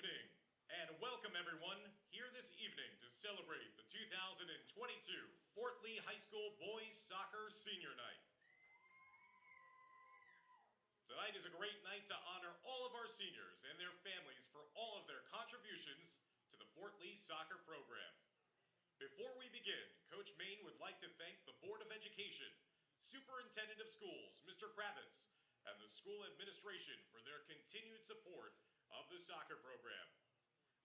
evening, and welcome everyone here this evening to celebrate the 2022 Fort Lee High School Boys Soccer Senior Night. Tonight is a great night to honor all of our seniors and their families for all of their contributions to the Fort Lee soccer program. Before we begin, Coach Main would like to thank the Board of Education, Superintendent of Schools, Mr. Kravitz, and the school administration for their continued support of the soccer program.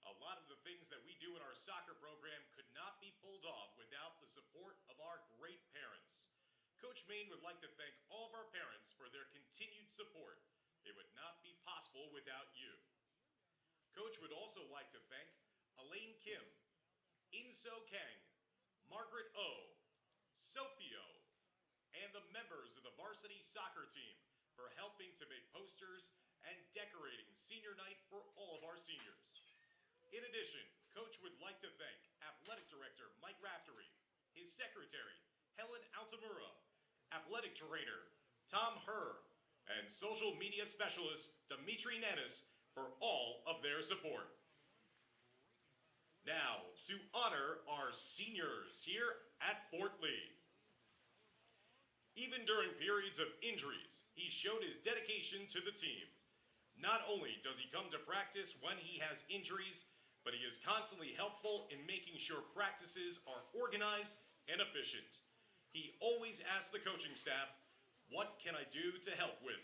A lot of the things that we do in our soccer program could not be pulled off without the support of our great parents. Coach Main would like to thank all of our parents for their continued support. It would not be possible without you. Coach would also like to thank Elaine Kim, Inso Kang, Margaret O, Sophio, and the members of the varsity soccer team for helping to make posters and decorating senior night for all of our seniors. In addition, Coach would like to thank Athletic Director Mike Raftery, his secretary Helen Altamura, Athletic Trainer Tom Herr, and Social Media Specialist Dimitri Nanis for all of their support. Now, to honor our seniors here at Fort Lee. Even during periods of injuries, he showed his dedication to the team. Not only does he come to practice when he has injuries, but he is constantly helpful in making sure practices are organized and efficient. He always asks the coaching staff, "What can I do to help with?"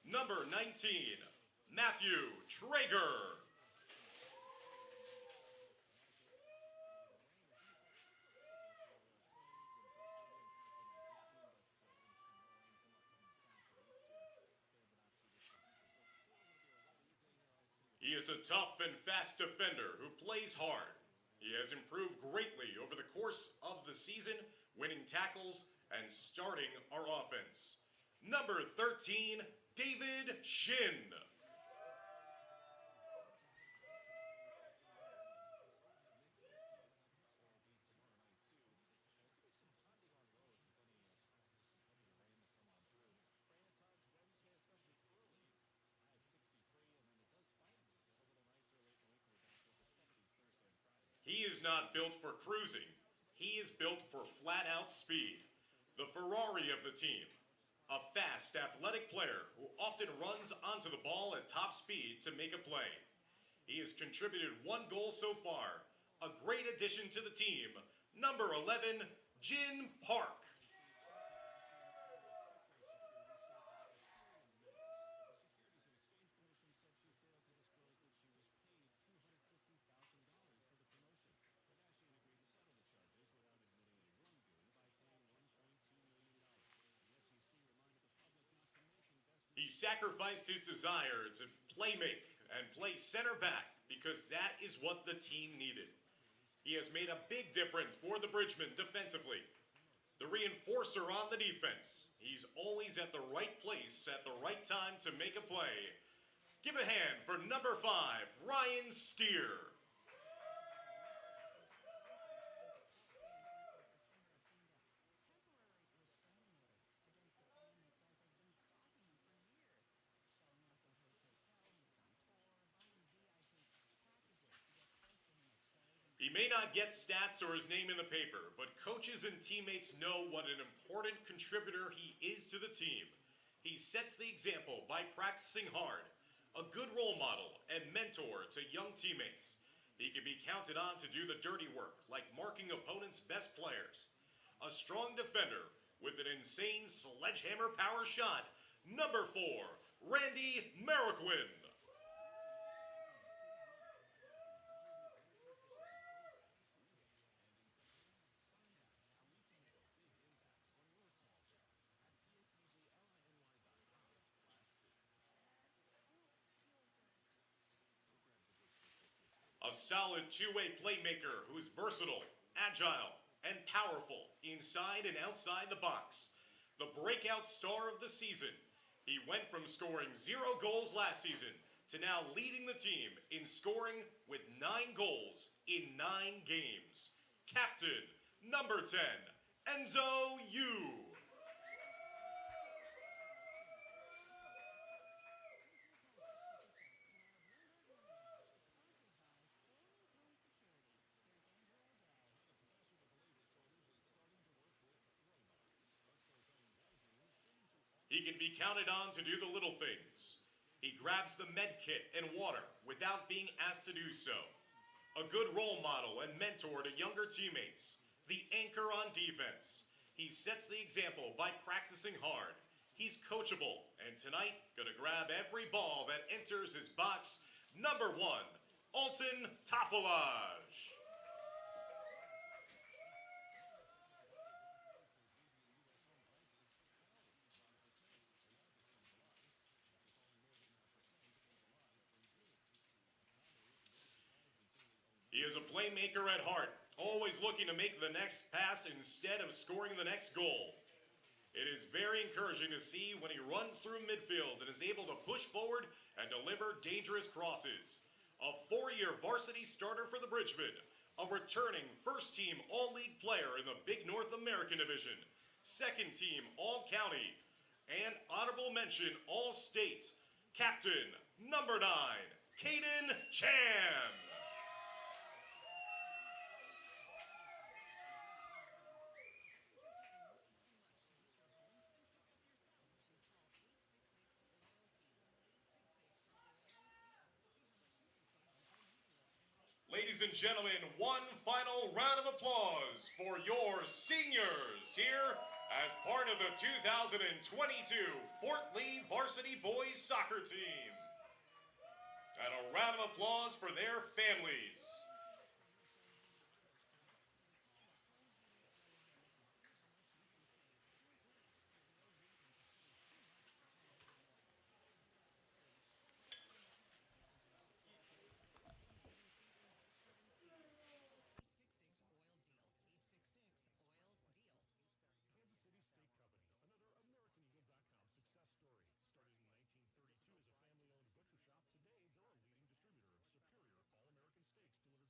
Number 19, Matthew Traeger. He is a tough and fast defender who plays hard. He has improved greatly over the course of the season, winning tackles and starting our offense. Number 13, David Shin. He is not built for cruising. He is built for flat-out speed. The Ferrari of the team. A fast, athletic player who often runs onto the ball at top speed to make a play. He has contributed 1 goal so far. A great addition to the team. Number 11, Jin Park. He sacrificed his desire to playmake and play center back because that is what the team needed. He has made a big difference for the Bridgemen defensively. The reinforcer on the defense. He's always at the right place at the right time to make a play. Give a hand for number 5, Ryan Steer. He may not get stats or his name in the paper, but coaches and teammates know what an important contributor he is to the team. He sets the example by practicing hard, a good role model and mentor to young teammates. He can be counted on to do the dirty work, like marking opponents' best players. A strong defender with an insane sledgehammer power shot. Number 4, Randy Mariquin. A solid two-way playmaker who's versatile, agile, and powerful inside and outside the box. The breakout star of the season. He went from scoring 0 goals last season to now leading the team in scoring with 9 goals in 9 games. Captain, number 10, Enzo Yu. He can be counted on to do the little things. He grabs the med kit and water without being asked to do so. A good role model and mentor to younger teammates. The anchor on defense. He sets the example by practicing hard. He's coachable, and tonight, gonna grab every ball that enters his box. Number 1, Alton Tafalage. He is a playmaker at heart, always looking to make the next pass instead of scoring the next goal. It is very encouraging to see when he runs through midfield and is able to push forward and deliver dangerous crosses. A 4-year varsity starter for the Bridgemen, a returning first-team All-League player in the Big North American Division, second-team All-County, and honorable mention All-State, Captain number 9, Caden Chan. Ladies and gentlemen, one final round of applause for your seniors here as part of the 2022 Fort Lee Varsity Boys Soccer Team. And a round of applause for their families. Started in 1932 as a family-owned butcher shop, today they're a leading distributor of superior all-American steaks delivered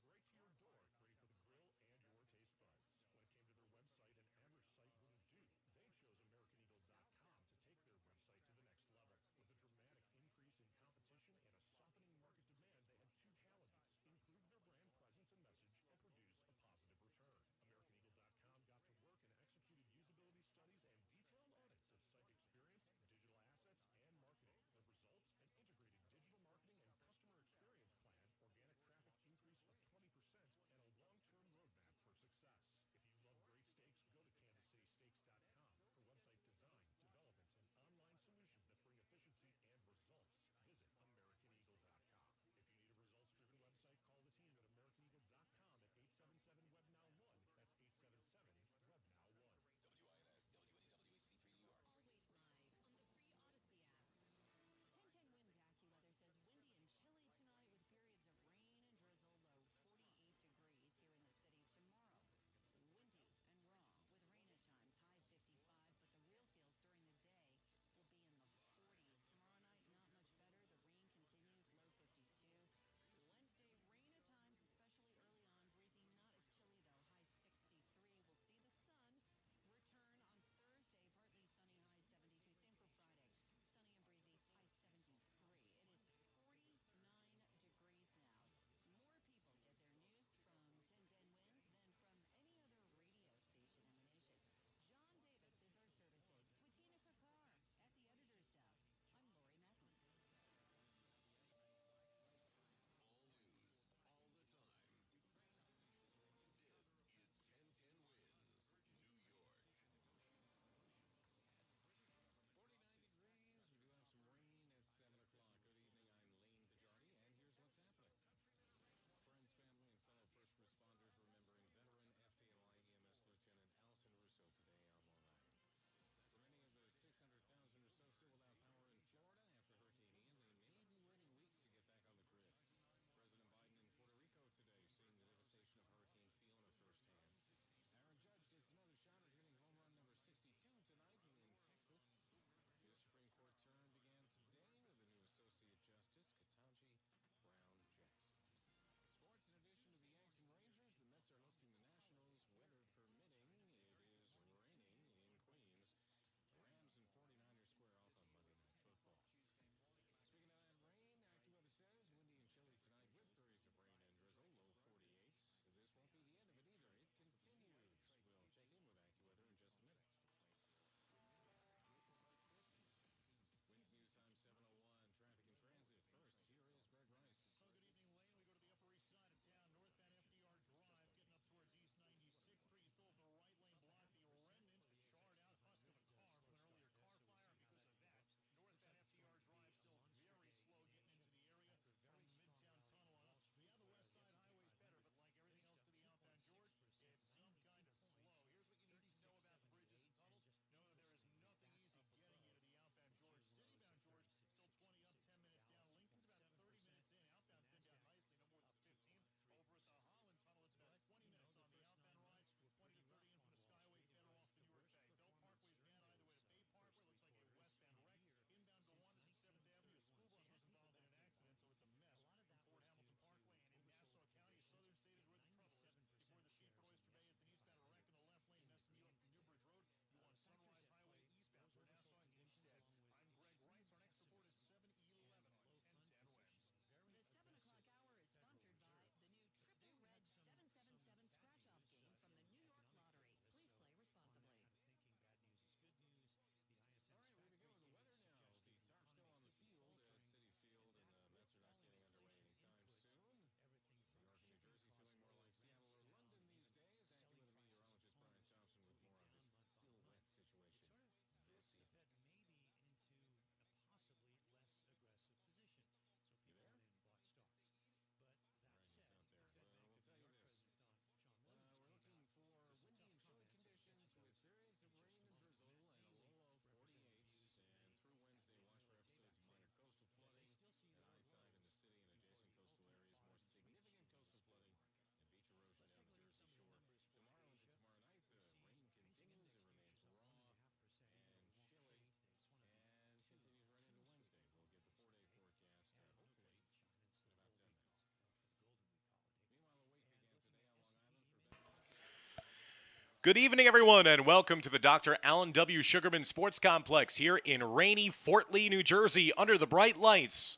Good evening, everyone, and welcome to the Dr. Alan W. Sugarman Sports Complex here in rainy Fort Lee, New Jersey, under the bright lights.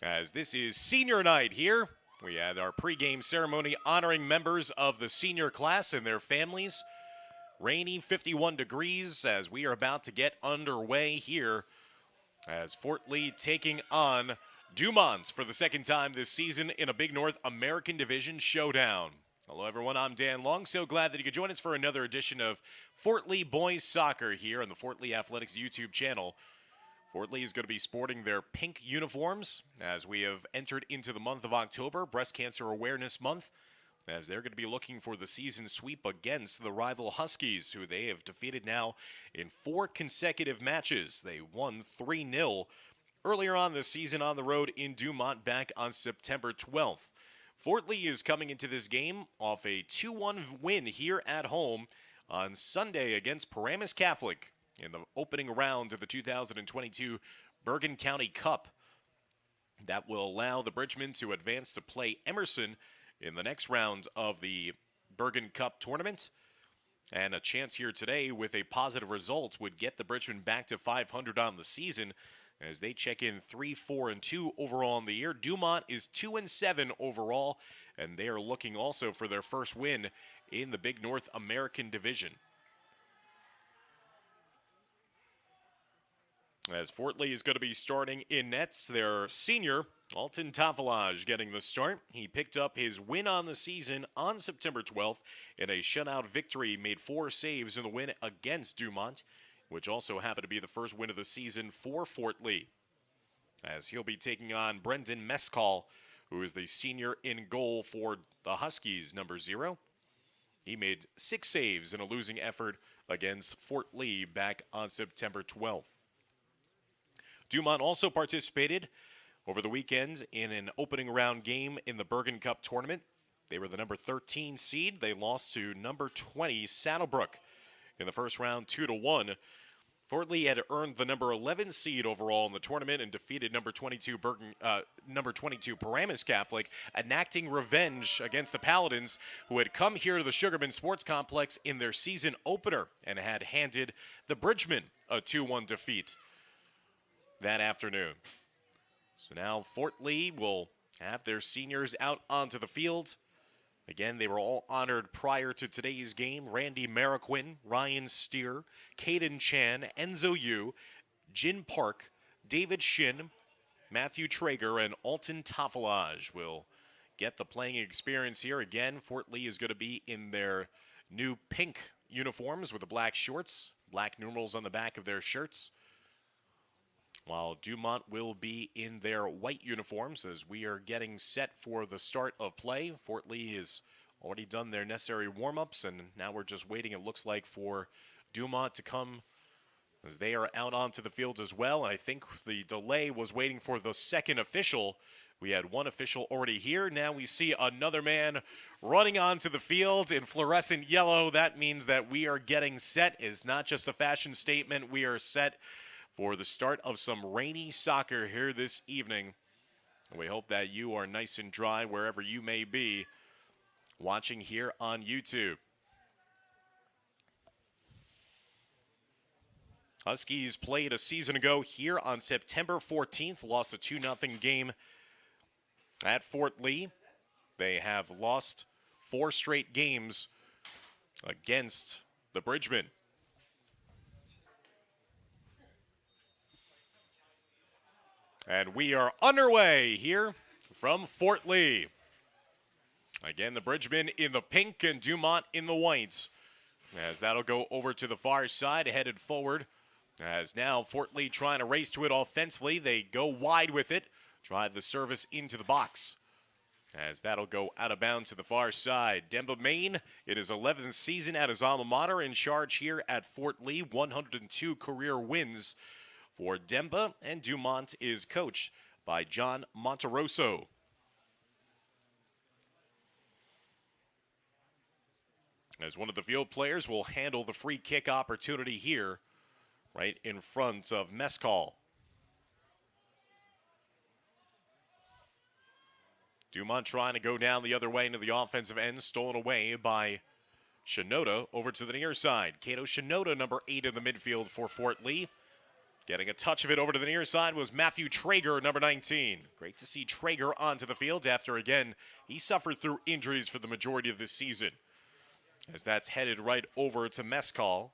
As this is senior night here, we had our pregame ceremony honoring members of the senior class and their families. Rainy, 51 degrees, as we are about to get underway here as Fort Lee taking on Dumont for the second time this season in a Big North American Division showdown. Hello, everyone. I'm Dan Long. So glad that you could join us for another edition of Fort Lee Boys Soccer here on the Fort Lee Athletics YouTube channel. Fort Lee is going to be sporting their pink uniforms as we have entered into the month of October, Breast Cancer Awareness Month, as they're going to be looking for the season sweep against the rival Huskies, who they have defeated now in 4 consecutive matches. They won 3-0 earlier on this season on the road in Dumont back on September 12th. Fort Lee is coming into this game off a 2-1 win here at home on Sunday against Paramus Catholic in the opening round of the 2022 Bergen County Cup. That will allow the Bridgemen to advance to play Emerson in the next round of the Bergen Cup tournament. And a chance here today with a positive result would get the Bridgemen back to 500 on the season, as they check in 3-4-2 overall in the year. Dumont is 2-7 overall, and they are looking also for their first win in the Big North American Division. As Fort Lee is going to be starting in nets, their senior, Alton Tafalage, getting the start. He picked up his win on the season on September 12th in a shutout victory, made 4 saves in the win against Dumont, which also happened to be the first win of the season for Fort Lee, as he'll be taking on Brendan Mescal, who is the senior in goal for the Huskies, number 0. He made 6 saves in a losing effort against Fort Lee back on September 12th. Dumont also participated over the weekend in an opening round game in the Bergen Cup tournament. They were the number 13 seed. They lost to number 20 Saddlebrook in the first round 2-1. Fort Lee had earned the number 11 seed overall in the tournament and defeated number 22 Paramus Catholic, enacting revenge against the Paladins, who had come here to the Sugarman Sports Complex in their season opener and had handed the Bridgemen a 2-1 defeat that afternoon. So now Fort Lee will have their seniors out onto the field. Again, they were all honored prior to today's game. Randy Mariquin, Ryan Steer, Caden Chan, Enzo Yu, Jin Park, David Shin, Matthew Traeger, and Alton Tafalage will get the playing experience here. Again, Fort Lee is going to be in their new pink uniforms with the black shorts, black numerals on the back of their shirts, while Dumont will be in their white uniforms as we are getting set for the start of play. Fort Lee has already done their necessary warm-ups, and now we're just waiting, it looks like, for Dumont to come, as they are out onto the field as well. And I think the delay was waiting for the second official. We had one official already here. Now we see another man running onto the field in fluorescent yellow. That means that we are getting set. It's not just a fashion statement. We are set for the start of some rainy soccer here this evening. We hope that you are nice and dry wherever you may be watching here on YouTube. Huskies played a season ago here on September 14th, lost a 2-0 game at Fort Lee. They have lost 4 straight games against the Bridgemen. And we are underway here from Fort Lee. Again, the Bridgemen in the pink and Dumont in the whites, as that'll go over to the far side, headed forward. As now Fort Lee trying to race to it offensively. They go wide with it, drive the service into the box, as that'll go out of bounds to the far side. Demba Main, it is 11th season at his alma mater, in charge here at Fort Lee. 102 career wins for Demba, and Dumont is coached by John Monterosso. As one of the field players will handle the free kick opportunity here, right in front of Mescal. Dumont trying to go down the other way into the offensive end, stolen away by Shinoda over to the near side. Kato Shinoda, number 8 in the midfield for Fort Lee. Getting a touch of it over to the near side was Matthew Traeger, number 19. Great to see Traeger onto the field after, again, he suffered through injuries for the majority of this season. As that's headed right over to Mescal,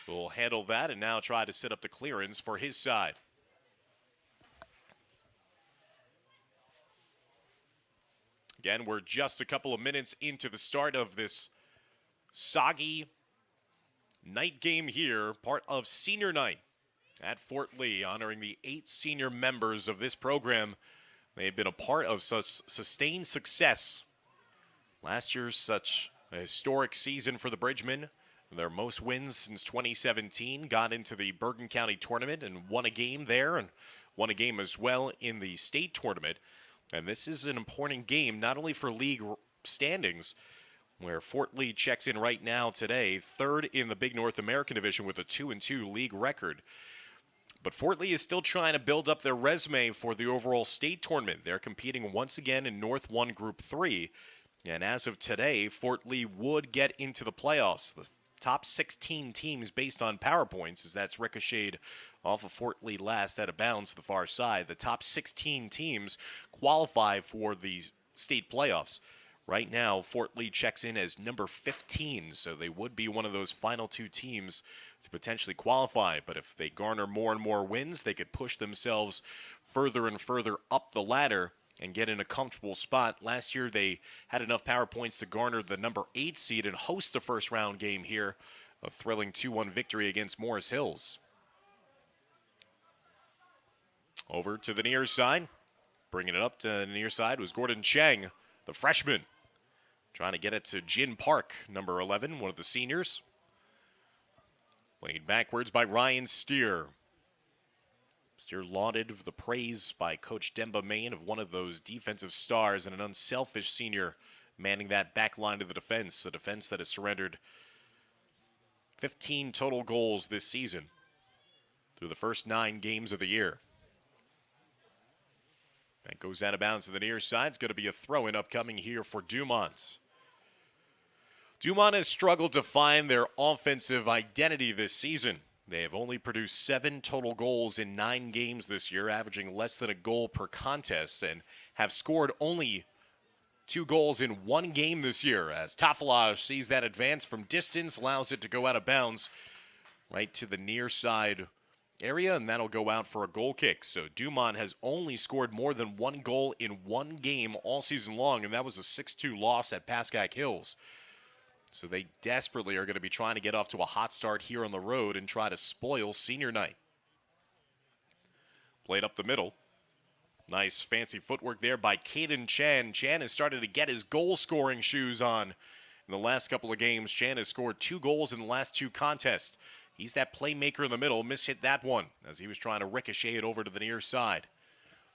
who will handle that and now try to set up the clearance for his side. Again, we're just a couple of minutes into the start of this soggy night game here, part of senior night at Fort Lee, honoring the 8 senior members of this program. They've been a part of such sustained success. Last year's such a historic season for the Bridgemen. Their most wins since 2017, got into the Bergen County tournament and won a game there and won a game as well in the state tournament. And this is an important game, not only for league standings, where Fort Lee checks in right now today, 3rd in the Big North American Division with a 2-2 league record. But Fort Lee is still trying to build up their resume for the overall state tournament. They're competing once again in North 1 Group 3. And as of today, Fort Lee would get into the playoffs. The top 16 teams based on power points, as that's ricocheted off of Fort Lee last out of bounds to the far side. The top 16 teams qualify for the state playoffs. Right now, Fort Lee checks in as number 15, so they would be one of those final 2 teams to potentially qualify. But if they garner more and more wins, they could push themselves further and further up the ladder and get in a comfortable spot. Last year, they had enough power points to garner the number 8 seed and host the first round game here, a thrilling 2-1 victory against Morris Hills. Over to the near side. Bringing it up to the near side was Gordon Chang, the freshman. Trying to get it to Jin Park, number 11, one of the seniors. Played backwards by Ryan Steer. Steer lauded of the praise by Coach Demba Main of one of those defensive stars and an unselfish senior manning that back line of the defense, a defense that has surrendered 15 total goals this season through the first 9 games of the year. That goes out of bounds to the near side. It's going to be a throw-in upcoming here for Dumont. Dumont has struggled to find their offensive identity this season. They have only produced 7 total goals in 9 games this year, averaging less than a goal per contest, and have scored only 2 goals in 1 game this year, as Tafalage sees that advance from distance, allows it to go out of bounds right to the near side area, and that'll go out for a goal kick. So Dumont has only scored more than 1 goal in 1 game all season long, and that was a 6-2 loss at Pascack Hills. So they desperately are going to be trying to get off to a hot start here on the road and try to spoil senior night. Played up the middle. Nice fancy footwork there by Caden Chan. Chan has started to get his goal-scoring shoes on in the last couple of games. Chan has scored 2 goals in the last 2 contests. He's that playmaker in the middle. Mishit that one as he was trying to ricochet it over to the near side.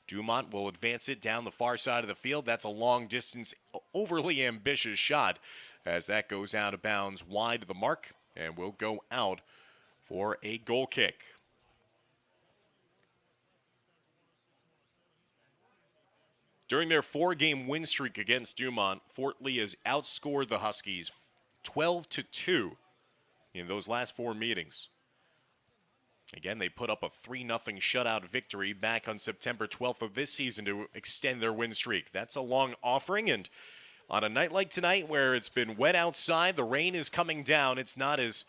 Dumont will advance it down the far side of the field. That's a long-distance, overly ambitious shot as that goes out of bounds wide of the mark and will go out for a goal kick. During their 4-game win streak against Dumont, Fort Lee has outscored the Huskies 12-2 in those last 4 meetings. Again, they put up a 3-0 shutout victory back on September 12th of this season to extend their win streak. That's a long offering, and on a night like tonight where it's been wet outside, the rain is coming down, it's not as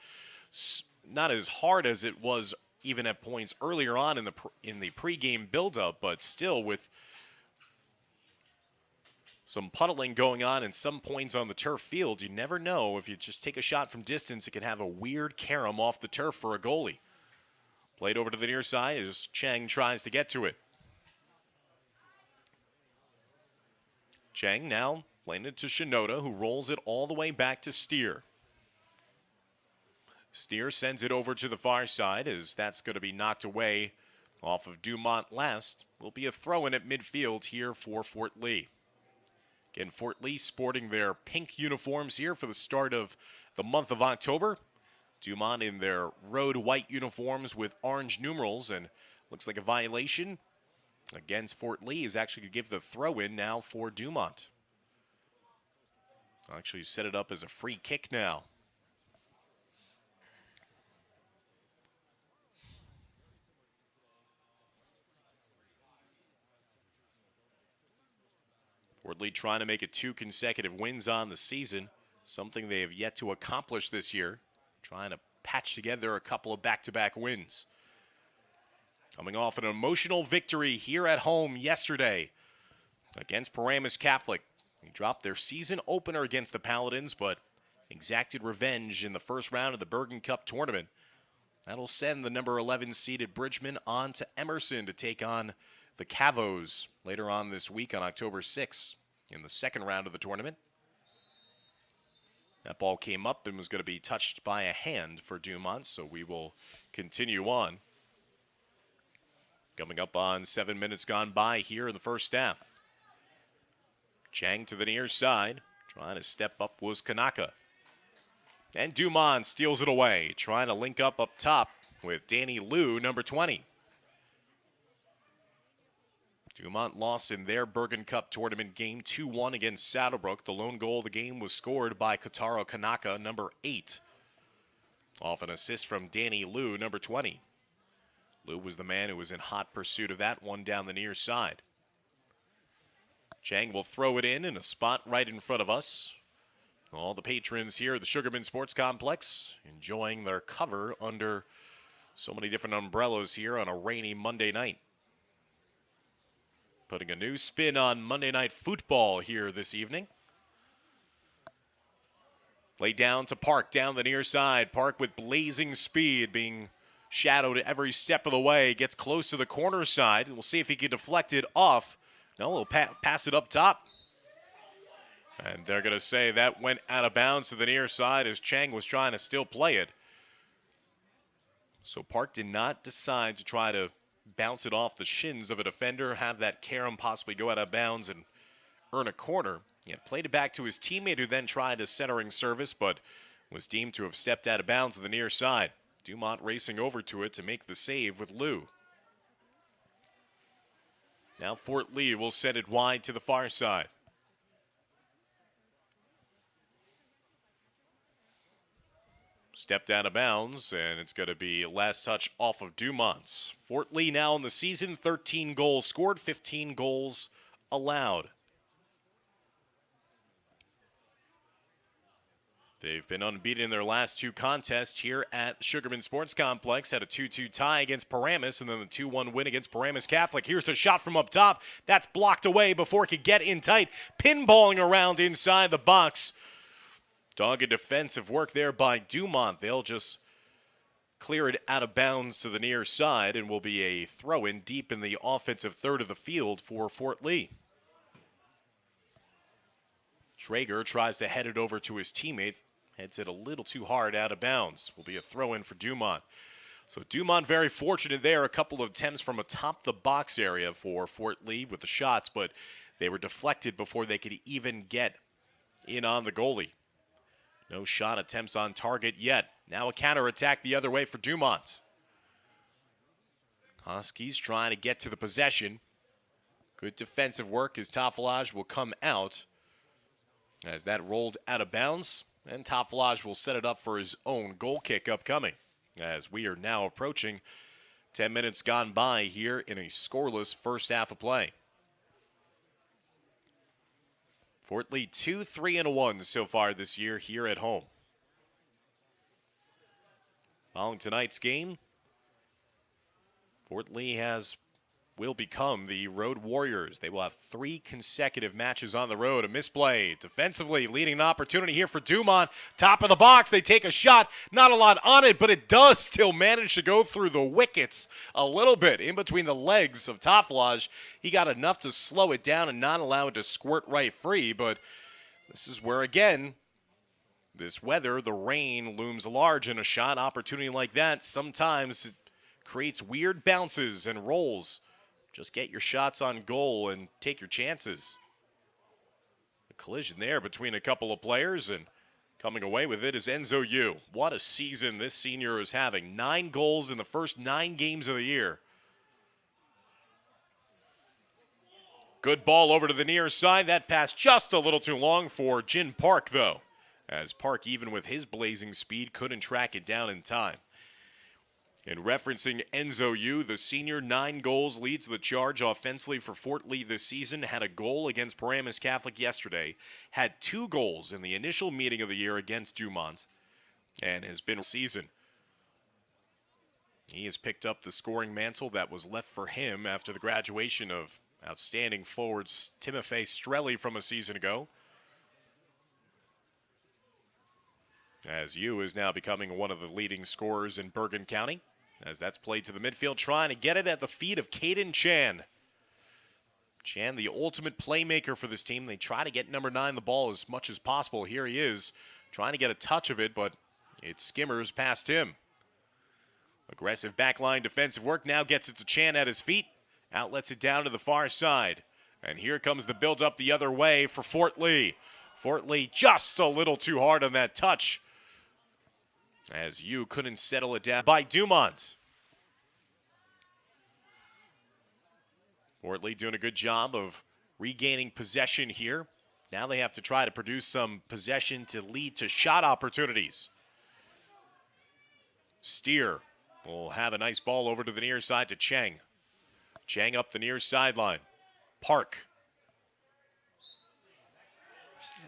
hard as it was even at points earlier on in the pregame buildup, but still with some puddling going on in some points on the turf field, you never know. If you just take a shot from distance, it can have a weird carom off the turf for a goalie. Played over to the near side as Chang tries to get to it. Chang now playing it to Shinoda, who rolls it all the way back to Steer. Steer sends it over to the far side as that's going to be knocked away off of Dumont last. Will be a throw-in at midfield here for Fort Lee. Again, Fort Lee sporting their pink uniforms here for the start of the month of October. Dumont in their road white uniforms with orange numerals, and looks like a violation against Fort Lee is actually going to give the throw-in now for Dumont. I'll actually set it up as a free kick now. Fort Lee trying to make it 2 consecutive wins on the season, something they have yet to accomplish this year, trying to patch together a couple of back-to-back wins. Coming off an emotional victory here at home yesterday against Paramus Catholic. They dropped their season opener against the Paladins, but exacted revenge in the first round of the Bergen Cup tournament. That'll send the number 11 seeded Bridgman on to Emerson to take on the Cavos later on this week on October 6th in the second round of the tournament. That ball came up and was going to be touched by a hand for Dumont, so we will continue on. Coming up on 7 minutes gone by here in the first half. Chang to the near side. Trying to step up was Kanaka. And Dumont steals it away. Trying to link up top with Danny Liu, number 20. Dumont lost in their Bergen Cup tournament game 2-1 against Saddlebrook. The lone goal of the game was scored by Kotaro Kanaka, number 8. Off an assist from Danny Liu, number 20. Liu was the man who was in hot pursuit of that one down the near side. Chang will throw it in a spot right in front of us. All the patrons here at the Sugarman Sports Complex enjoying their cover under so many different umbrellas here on a rainy Monday night. Putting a new spin on Monday Night Football here this evening. Play down to Park, down the near side. Park with blazing speed, being shadowed every step of the way. Gets close to the corner side. We'll see if he can deflect it off. No, he'll pass it up top. And they're going to say that went out of bounds to the near side as Chang was trying to still play it. So Park did not decide to try to bounce it off the shins of a defender, have that carom possibly go out of bounds and earn a corner. He had played it back to his teammate, who then tried a centering service, but was deemed to have stepped out of bounds to the near side. Dumont racing over to it to make the save with Liu. Now Fort Lee will send it wide to the far side. Stepped out of bounds, and it's going to be last touch off of Dumont. Fort Lee now in the season, 13 goals scored, 15 goals allowed. They've been unbeaten in their last 2 contests here at Sugarman Sports Complex. Had a 2-2 tie against Paramus and then the 2-1 win against Paramus Catholic. Here's the shot from up top. That's blocked away before it could get in tight. Pinballing around inside the box. Dogged defensive work there by Dumont. They'll just clear it out of bounds to the near side and will be a throw-in deep in the offensive third of the field for Fort Lee. Traeger tries to head it over to his teammate. Heads it a little too hard out of bounds. Will be a throw-in for Dumont. So Dumont very fortunate there. A couple of attempts from atop the box area for Fort Lee with the shots, but they were deflected before they could even get in on the goalie. No shot attempts on target yet. Now a counterattack the other way for Dumont. Huskies trying to get to the possession. Good defensive work as Tafilage will come out. As that rolled out of bounds, and Tafilage will set it up for his own goal kick upcoming. As we are now approaching 10 minutes gone by here in a scoreless first half of play. Fort Lee 2-3-1 so far this year here at home. Following tonight's game, Fort Lee will become the Road Warriors. They will have 3 consecutive matches on the road. A misplay defensively, leading an opportunity here for Dumont. Top of the box, they take a shot. Not a lot on it, but it does still manage to go through the wickets a little bit in between the legs of Tafilage. He got enough to slow it down and not allow it to squirt right free, but this is where, again, this weather, the rain, looms large in a shot opportunity like that. Sometimes it creates weird bounces and rolls. Just get your shots on goal and take your chances. A collision there between a couple of players, and coming away with it is Enzo Yu. What a season this senior is having. 9 goals in the first 9 games of the year. Good ball over to the near side. That pass just a little too long for Jin Park, though, as Park, even with his blazing speed, couldn't track it down in time. In referencing Enzo Yu, the senior, 9 goals, leads the charge offensively for Fort Lee this season. Had a goal against Paramus Catholic yesterday. Had 2 goals in the initial meeting of the year against Dumont. And has been season. He has picked up the scoring mantle that was left for him after the graduation of outstanding forwards Timofey Strelli from a season ago. As Yu is now becoming one of the leading scorers in Bergen County. As that's played to the midfield, trying to get it at the feet of Caden Chan. Chan, the ultimate playmaker for this team. They try to get number 9 the ball as much as possible. Here he is, trying to get a touch of it, but it skimmers past him. Aggressive backline defensive work, now gets it to Chan at his feet. Outlets it down to the far side. And here comes the build-up the other way for Fort Lee. Fort Lee just a little too hard on that touch, as Yu couldn't settle it down by Dumont. Fort Lee doing a good job of regaining possession here. Now they have to try to produce some possession to lead to shot opportunities. Steer will have a nice ball over to the near side to Chang. Chang up the near sideline. Park.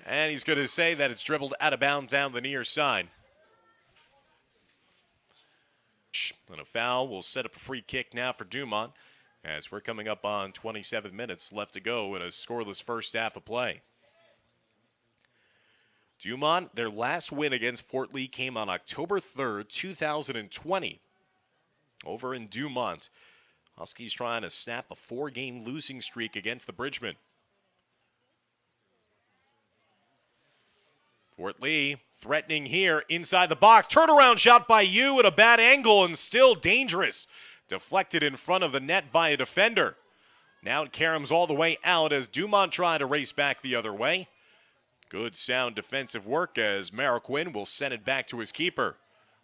And he's going to say that it's dribbled out of bounds down the near side. And a foul will set up a free kick now for Dumont, as we're coming up on 27 minutes left to go in a scoreless first half of play. Dumont, their last win against Fort Lee came on October 3rd, 2020. Over in Dumont, Huskies trying to snap a 4-game losing streak against the Bridgemen. Fort Lee threatening here inside the box. Turnaround shot by Yu at a bad angle and still dangerous. Deflected in front of the net by a defender. Now it caroms all the way out as Dumont trying to race back the other way. Good sound defensive work as Marroquin will send it back to his keeper.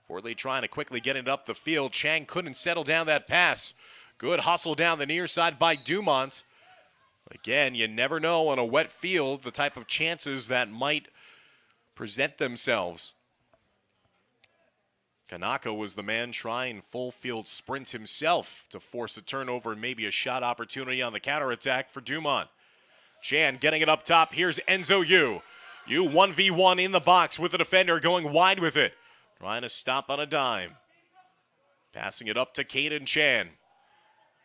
Fort Lee trying to quickly get it up the field. Chang couldn't settle down that pass. Good hustle down the near side by Dumont. Again, you never know on a wet field the type of chances that might present themselves. Kanaka was the man trying full field sprint himself to force a turnover and maybe a shot opportunity on the counterattack for Dumont. Chan getting it up top. Here's Enzo Yu. Yu 1v1 in the box with the defender going wide with it. Trying to stop on a dime. Passing it up to Caden Chan.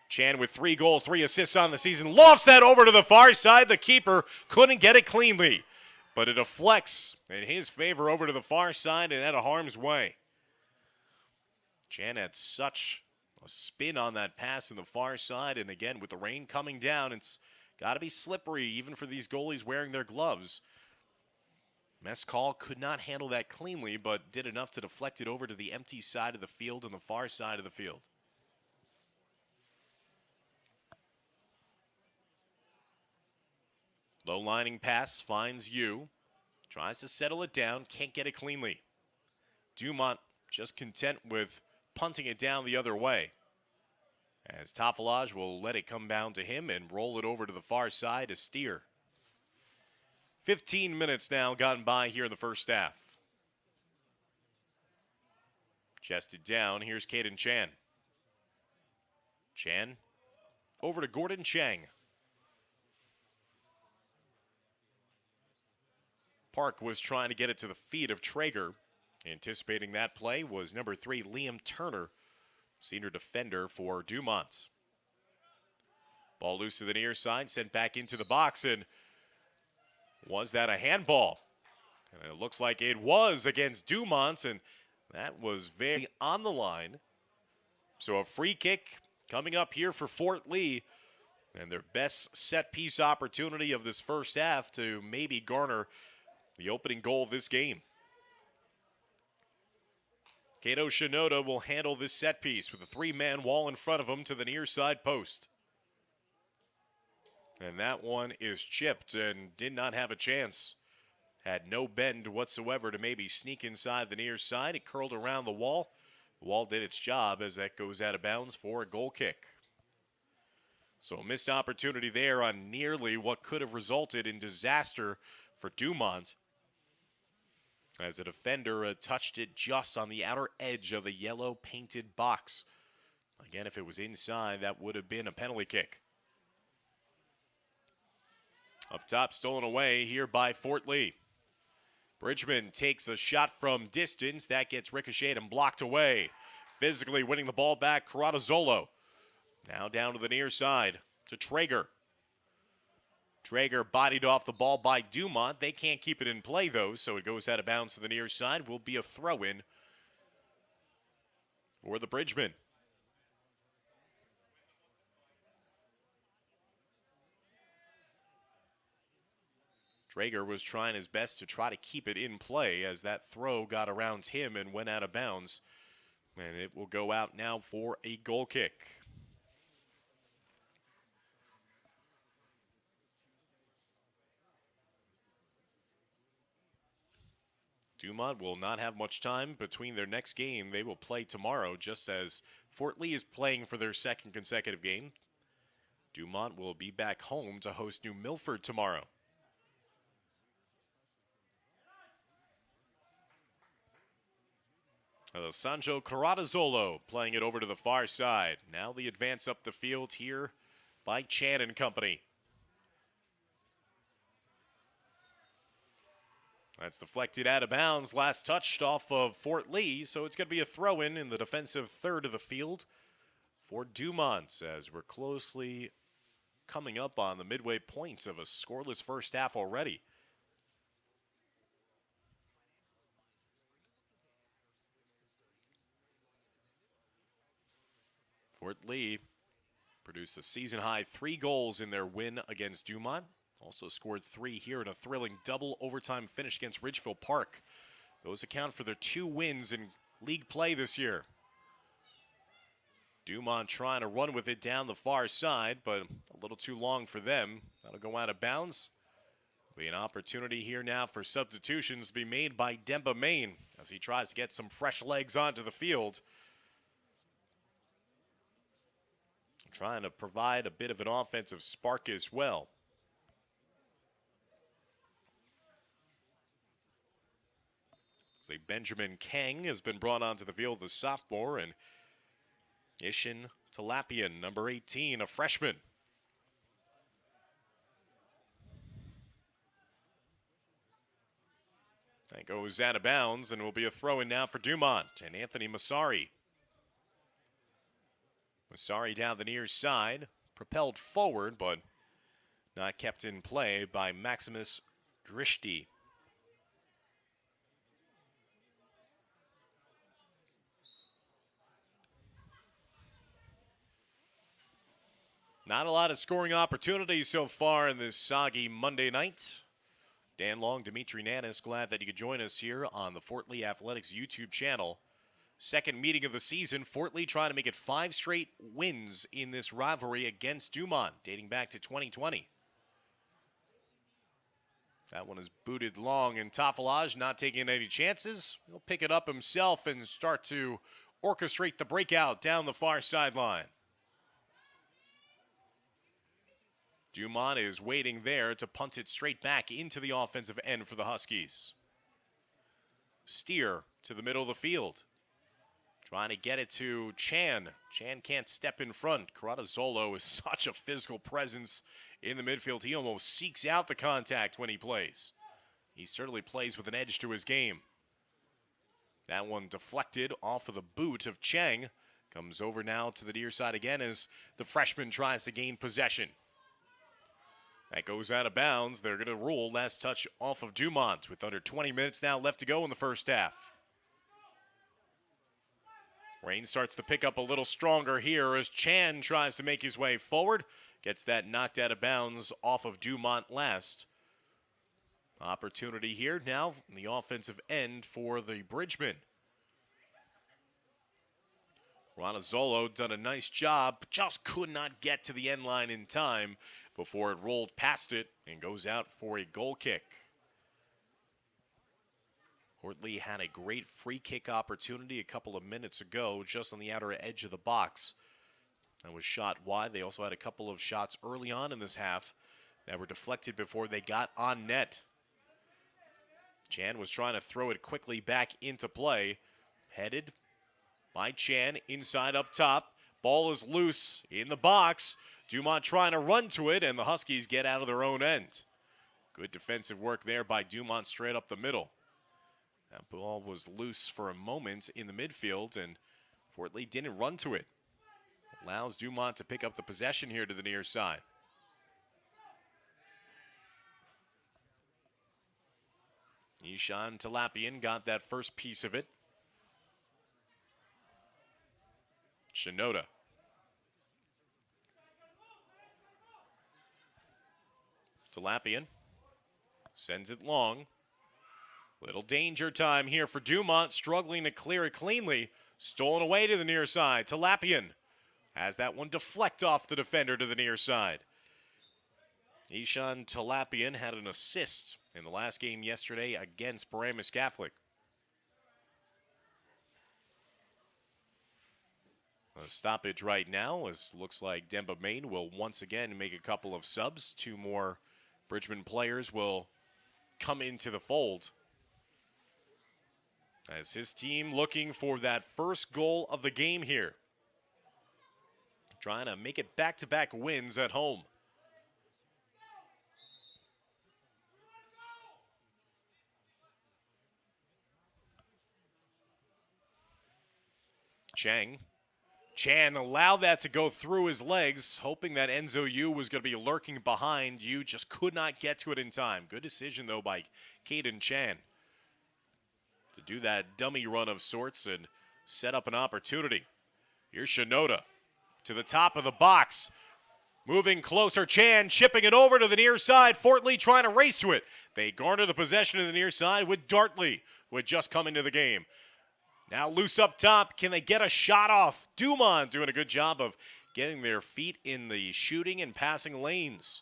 Chan with 3 goals, 3 assists on the season. Lofts that over to the far side. The keeper couldn't get it cleanly, but it deflects in his favor over to the far side and out of harm's way. Chan had such a spin on that pass in the far side, and again, with the rain coming down, it's got to be slippery even for these goalies wearing their gloves. Mescal could not handle that cleanly, but did enough to deflect it over to the empty side of the field and the far side of the field. Low lining pass finds Yu. Tries to settle it down, can't get it cleanly. Dumont just content with punting it down the other way, as Tafalage will let it come down to him and roll it over to the far side to Steer. 15 minutes now gotten by here in the first half. Chested down, here's Caden Chan. Chan over to Gordon Chang. Park was trying to get it to the feet of Traeger. Anticipating that play was number 3, Liam Turner, senior defender for Dumont. Ball loose to the near side, sent back into the box, and was that a handball? And it looks like it was against Dumont, and that was very on the line. So a free kick coming up here for Fort Lee, and their best set-piece opportunity of this first half to maybe garner the opening goal of this game. Kato Shinoda will handle this set piece with a 3-man wall in front of him to the near side post. And that one is chipped and did not have a chance. Had no bend whatsoever to maybe sneak inside the near side. It curled around the wall. The wall did its job as that goes out of bounds for a goal kick. So a missed opportunity there on nearly what could have resulted in disaster for Dumont. as a defender touched it just on the outer edge of the yellow painted box. Again, if it was inside, that would have been a penalty kick. Up top, stolen away here by Fort Lee. Bridgman takes a shot from distance. That gets ricocheted and blocked away. Physically winning the ball back, Caradazzolo. Now down to the near side to Traeger. Traeger bodied off the ball by Dumont. They can't keep it in play, though, so it goes out of bounds to the near side. Will be a throw-in for the Bridgman. Traeger was trying his best to try to keep it in play as that throw got around him and went out of bounds. And it will go out now for a goal kick. Dumont will not have much time between their next game. They will play tomorrow, just as Fort Lee is playing for their second consecutive game. Dumont will be back home to host New Milford tomorrow. Alessandro Caradazzolo playing it over to the far side. Now the advance up the field here by Chan and company. That's deflected out of bounds. Last touched off of Fort Lee, so it's going to be a throw-in in the defensive third of the field for Dumont, as we're closely coming up on the midway points of a scoreless first half already. Fort Lee produced a season-high 3 goals in their win against Dumont. Also scored 3 here in a thrilling double overtime finish against Ridgefield Park. Those account for their 2 wins in league play this year. Dumont trying to run with it down the far side, but a little too long for them. That'll go out of bounds. Be an opportunity here now for substitutions to be made by Demba Main as he tries to get some fresh legs onto the field. Trying to provide a bit of an offensive spark as well. So Benjamin Kang has been brought onto the field, the sophomore, and Ishin Talapian, number 18, a freshman. That goes out of bounds and will be a throw-in now for Dumont and Anthony Masari. Masari down the near side, propelled forward, but not kept in play by Maximus Drishti. Not a lot of scoring opportunities so far in this soggy Monday night. Dan Long, Dimitri Nanis, glad that you could join us here on the Fort Lee Athletics YouTube channel. Second meeting of the season, Fort Lee trying to make it 5 straight wins in this rivalry against Dumont, dating back to 2020. That one is booted long, and Tafalage not taking any chances. He'll pick it up himself and start to orchestrate the breakout down the far sideline. Dumont is waiting there to punt it straight back into the offensive end for the Huskies. Steer to the middle of the field. Trying to get it to Chan. Chan can't step in front. Caradazzolo is such a physical presence in the midfield. He almost seeks out the contact when he plays. He certainly plays with an edge to his game. That one deflected off of the boot of Cheng. Comes over now to the near side again as the freshman tries to gain possession. That goes out of bounds. They're going to rule last touch off of Dumont with under 20 minutes now left to go in the first half. Rain starts to pick up a little stronger here as Chan tries to make his way forward. Gets that knocked out of bounds off of Dumont last. Opportunity here now in the offensive end for the Bridgman. Caradazzolo done a nice job, but just could not get to the end line in time before it rolled past it and goes out for a goal kick. Fort Lee had a great free kick opportunity a couple of minutes ago just on the outer edge of the box. That was shot wide. They also had a couple of shots early on in this half that were deflected before they got on net. Chan was trying to throw it quickly back into play. Headed by Chan, inside up top. Ball is loose in the box. Dumont trying to run to it, and the Huskies get out of their own end. Good defensive work there by Dumont straight up the middle. That ball was loose for a moment in the midfield, and Fort Lee didn't run to it. Allows Dumont to pick up the possession here to the near side. Ishan Talapian got that first piece of it. Shinoda. Talapian sends it long. Little danger time here for Dumont, struggling to clear it cleanly. Stolen away to the near side. Talapian has that one deflect off the defender to the near side. Ishan Talapian had an assist in the last game yesterday against Paramus Catholic. A stoppage right now, as looks like Demba Main will once again make a couple of subs. Two more Bridgman players will come into the fold, as his team looking for that first goal of the game here. Trying to make it back-to-back wins at home. Chan allowed that to go through his legs, hoping that Enzo Yu was going to be lurking behind. Yu just could not get to it in time. Good decision, though, by Caden Chan to do that dummy run of sorts and set up an opportunity. Here's Shinoda to the top of the box. Moving closer, Chan chipping it over to the near side. Fort Lee trying to race to it. They garner the possession to the near side with Dartley, who had just come into the game. Now loose up top. Can they get a shot off? Dumont doing a good job of getting their feet in the shooting and passing lanes.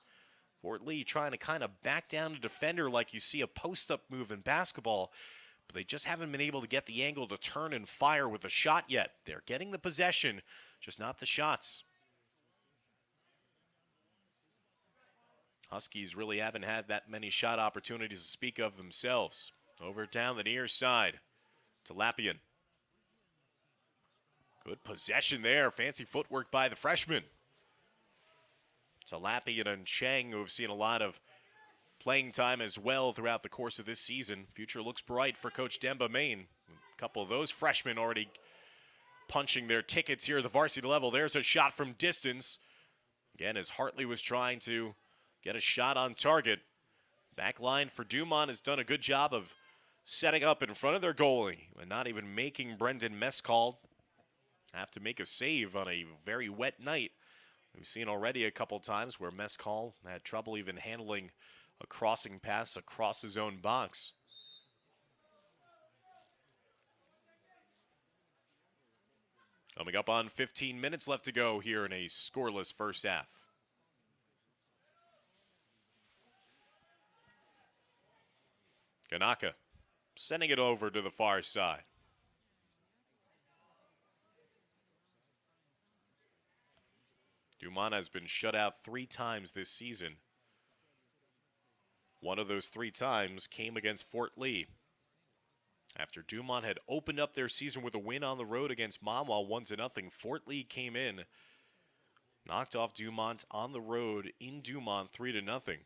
Fort Lee trying to kind of back down a defender like you see a post-up move in basketball, but they just haven't been able to get the angle to turn and fire with a shot yet. They're getting the possession, just not the shots. Huskies really haven't had that many shot opportunities to speak of themselves. Over down the near side to Lapian. Good possession there. Fancy footwork by the freshman. Talapian and Chang, who have seen a lot of playing time as well throughout the course of this season. Future looks bright for Coach Demba Main. A couple of those freshmen already punching their tickets here at the varsity level. There's a shot from distance. Again, as Hartley was trying to get a shot on target. Back line for Dumont has done a good job of setting up in front of their goalie and not even making Brendan Mescall have to make a save on a very wet night. We've seen already a couple times where Mescall had trouble even handling a crossing pass across his own box. Coming up on 15 minutes left to go here in a scoreless first half. Kanaka sending it over to the far side. Dumont has been shut out 3 times this season. One of those 3 times came against Fort Lee. After Dumont had opened up their season with a win on the road against Monmouth 1-0, Fort Lee came in, knocked off Dumont on the road in Dumont 3-0.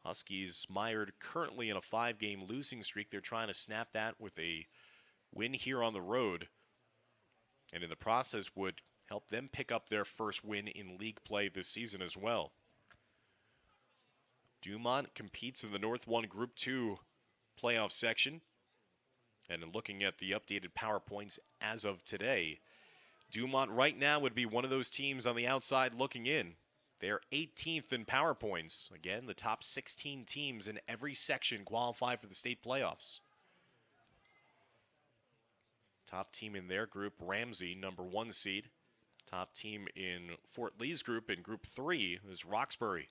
Huskies mired currently in a 5-game losing streak. They're trying to snap that with a win here on the road, and in the process would help them pick up their first win in league play this season as well. Dumont competes in the North 1 Group 2 playoff section. And in looking at the updated PowerPoints as of today, Dumont right now would be one of those teams on the outside looking in. They're 18th in PowerPoints. Again, the top 16 teams in every section qualify for the state playoffs. Top team in their group, Ramsey, number 1 seed. Top team in Fort Lee's group, in Group 3, is Roxbury.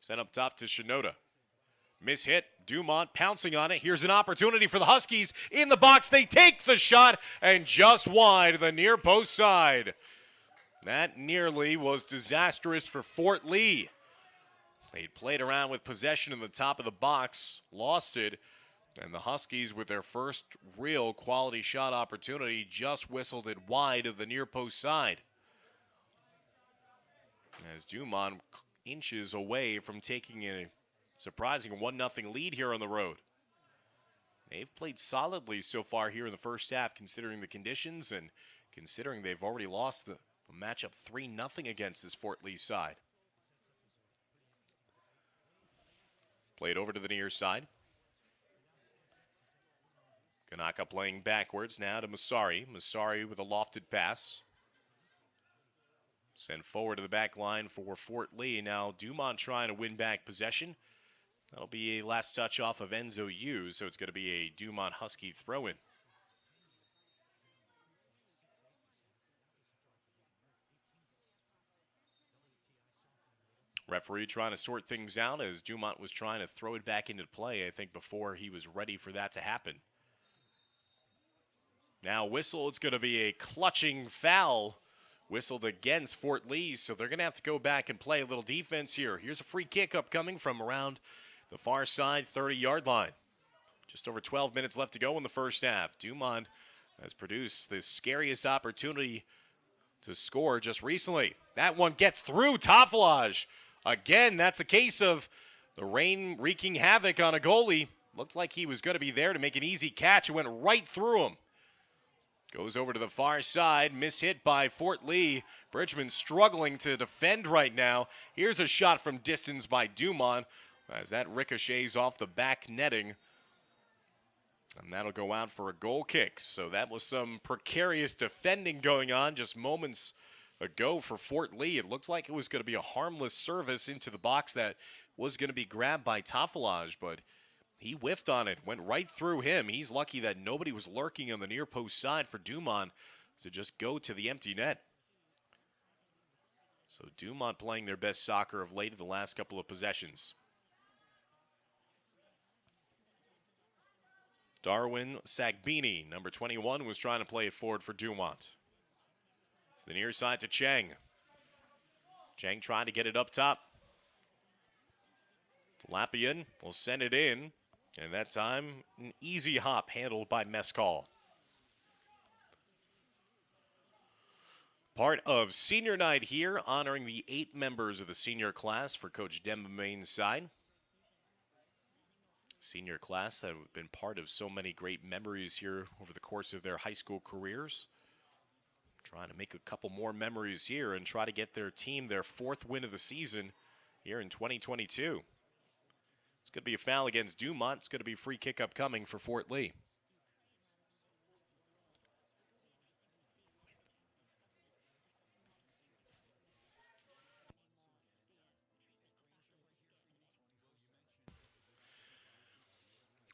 Sent up top to Shinoda. Mishit, Dumont pouncing on it. Here's an opportunity for the Huskies. In the box, they take the shot, and just wide, the near post side. That nearly was disastrous for Fort Lee. They played around with possession in the top of the box, lost it, and the Huskies, with their first real quality shot opportunity, just whistled it wide of the near post side. As Dumont inches away from taking a surprising 1-0 lead here on the road. They've played solidly so far here in the first half, considering the conditions and considering they've already lost the matchup 3-0 against this Fort Lee side. Played over to the near side. Kanaka playing backwards now to Masari. Masari with a lofted pass. Sent forward to the back line for Fort Lee. Now Dumont trying to win back possession. That'll be a last touch off of Enzo Yu, so it's going to be a Dumont Husky throw-in. Referee trying to sort things out as Dumont was trying to throw it back into play, I think, before he was ready for that to happen. Now whistle, it's going to be a clutching foul whistled against Fort Lee, so they're going to have to go back and play a little defense here. Here's a free kick upcoming from around the far side 30-yard line. Just over 12 minutes left to go in the first half. Dumont has produced the scariest opportunity to score just recently. That one gets through. Tafilage. Again, that's a case of the rain wreaking havoc on a goalie. Looked like he was going to be there to make an easy catch. It went right through him. Goes over to the far side. Mishit by Fort Lee. Bridgman struggling to defend right now. Here's a shot from distance by Dumont as that ricochets off the back netting. And that'll go out for a goal kick. So that was some precarious defending going on just moments ago for Fort Lee. It looked like it was going to be a harmless service into the box that was going to be grabbed by Tafilage, but he whiffed on it, went right through him. He's lucky that nobody was lurking on the near post side for Dumont to just go to the empty net. So Dumont playing their best soccer of late in the last couple of possessions. Darwin Sagbini, number 21, was trying to play it forward for Dumont. To the near side to Chang. Chang trying to get it up top. Lapian will send it in. And that time, an easy hop handled by Mescal. Part of senior night here, honoring the 8 members of the senior class for Coach Demba Main's side. Senior class that have been part of so many great memories here over the course of their high school careers. Trying to make a couple more memories here and try to get their team their 4th win of the season here in 2022. It's going to be a foul against Dumont. It's going to be a free kick upcoming for Fort Lee.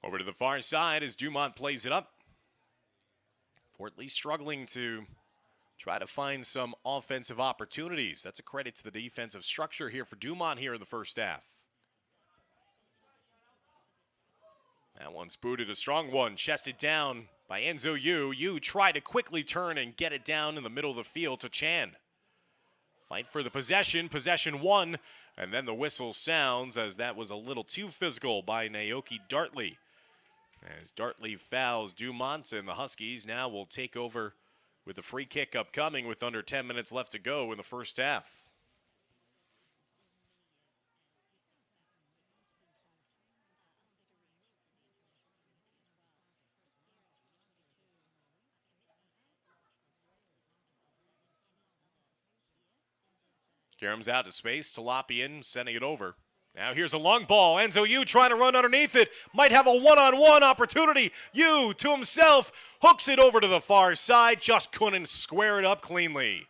Over to the far side as Dumont plays it up. Fort Lee struggling to try to find some offensive opportunities. That's a credit to the defensive structure here for Dumont here in the first half. That one's booted, a strong one, chested down by Enzo Yu. Yu tried to quickly turn and get it down in the middle of the field to Chan. Fight for the possession won, and then the whistle sounds as that was a little too physical by Naoki Dartley. As Dartley fouls Dumont, and the Huskies now will take over with the free kick upcoming with under 10 minutes left to go in the first half. Karam's out to space. Talapian sending it over. Now here's a long ball. Enzo Yu trying to run underneath it. Might have a one-on-one opportunity. Yu to himself. Hooks it over to the far side. Just couldn't square it up cleanly.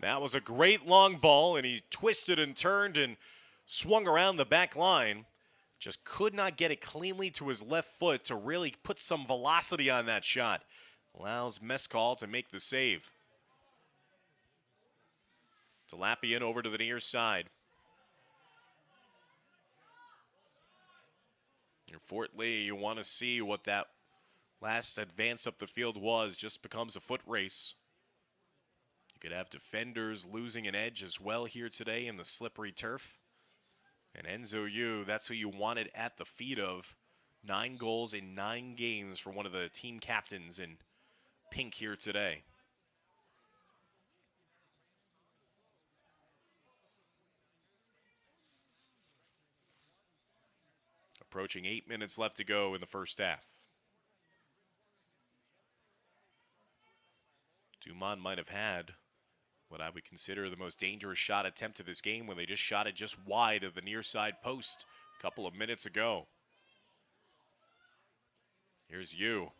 That was a great long ball, and he twisted and turned and swung around the back line. Just could not get it cleanly to his left foot to really put some velocity on that shot. Allows Mescal to make the save. Talapian over to the near side. In Fort Lee, you want to see what that last advance up the field was. Just becomes a foot race. You could have defenders losing an edge as well here today in the slippery turf. And Enzo Yu, that's who you wanted at the feet of. 9 goals in 9 games for one of the team captains in pink here today. Approaching 8 minutes left to go in the first half. Dumont might have had what I would consider the most dangerous shot attempt of this game when they just shot it just wide of the near side post a couple of minutes ago. Here's Yu.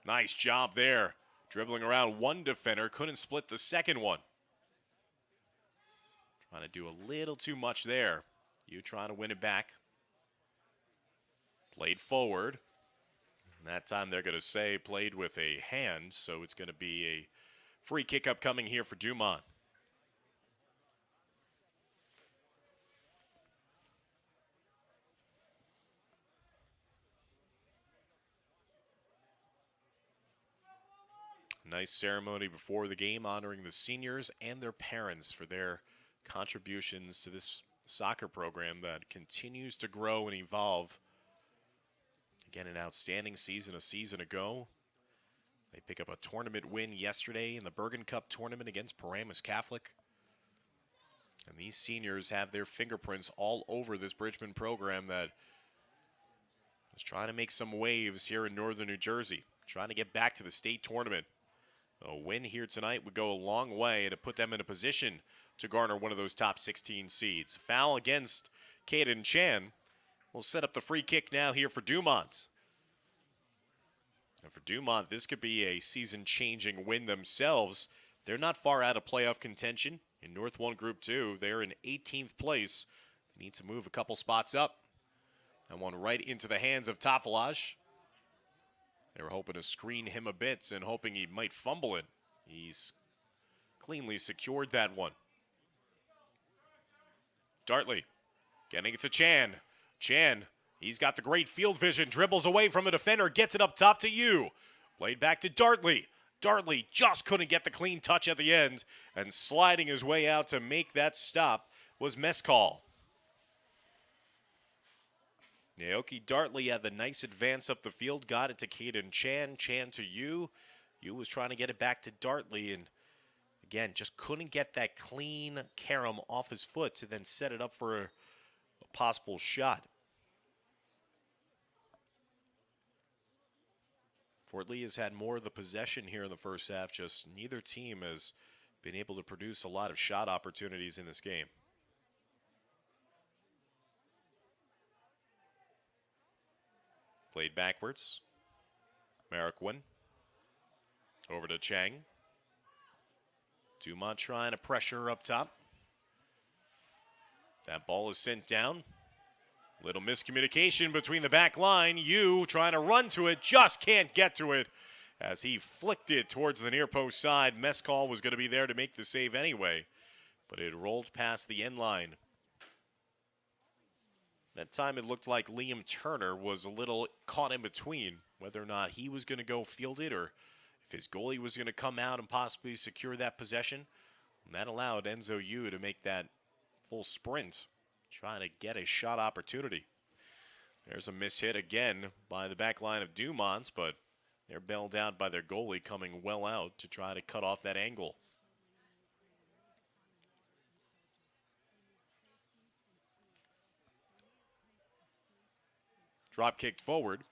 Nice job there. Dribbling around one defender, couldn't split the second one. Trying to do a little too much there. Yu trying to win it back. Played forward. And that time they're going to say played with a hand, so it's going to be a free kick upcoming here for Dumont. Nice ceremony before the game honoring the seniors and their parents for their contributions to this soccer program that continues to grow and evolve. Again, an outstanding season a season ago. They pick up a tournament win yesterday in the Bergen Cup tournament against Paramus Catholic. And these seniors have their fingerprints all over this Bridgman program that is trying to make some waves here in northern New Jersey, trying to get back to the state tournament. A win here tonight would go a long way to put them in a position to garner one of those top 16 seeds. Foul against Caden Chan will set up the free kick now here for Dumont. And for Dumont, this could be a season-changing win themselves. They're not far out of playoff contention. In North 1 Group 2, they're in 18th place. They need to move a couple spots up. And one right into the hands of Tafelash. They were hoping to screen him a bit and hoping he might fumble it. He's cleanly secured that one. Dartley getting it to Chan. Chan, he's got the great field vision, dribbles away from a defender, gets it up top to Yu. Played back to Dartley. Dartley just couldn't get the clean touch at the end, and sliding his way out to make that stop was Mescal. Naoki Dartley had the nice advance up the field, got it to Caden Chan, Chan to Yu. Yu was trying to get it back to Dartley, and again, just couldn't get that clean carom off his foot to then set it up for a possible shot. Fort Lee has had more of the possession here in the first half, just neither team has been able to produce a lot of shot opportunities in this game. Played backwards. Marquin. Over to Chang. Dumont trying to pressure up top. That ball is sent down. Little miscommunication between the back line. Yu trying to run to it, just can't get to it as he flicked it towards the near post side. Mescal was going to be there to make the save anyway, but it rolled past the end line. That time it looked like Liam Turner was a little caught in between whether or not he was going to go field it or if his goalie was going to come out and possibly secure that possession. And that allowed Enzo Yu to make that full sprint, trying to get a shot opportunity. There's a mishit again by the back line of Dumont, but they're bailed out by their goalie coming well out to try to cut off that angle. Drop kicked forward.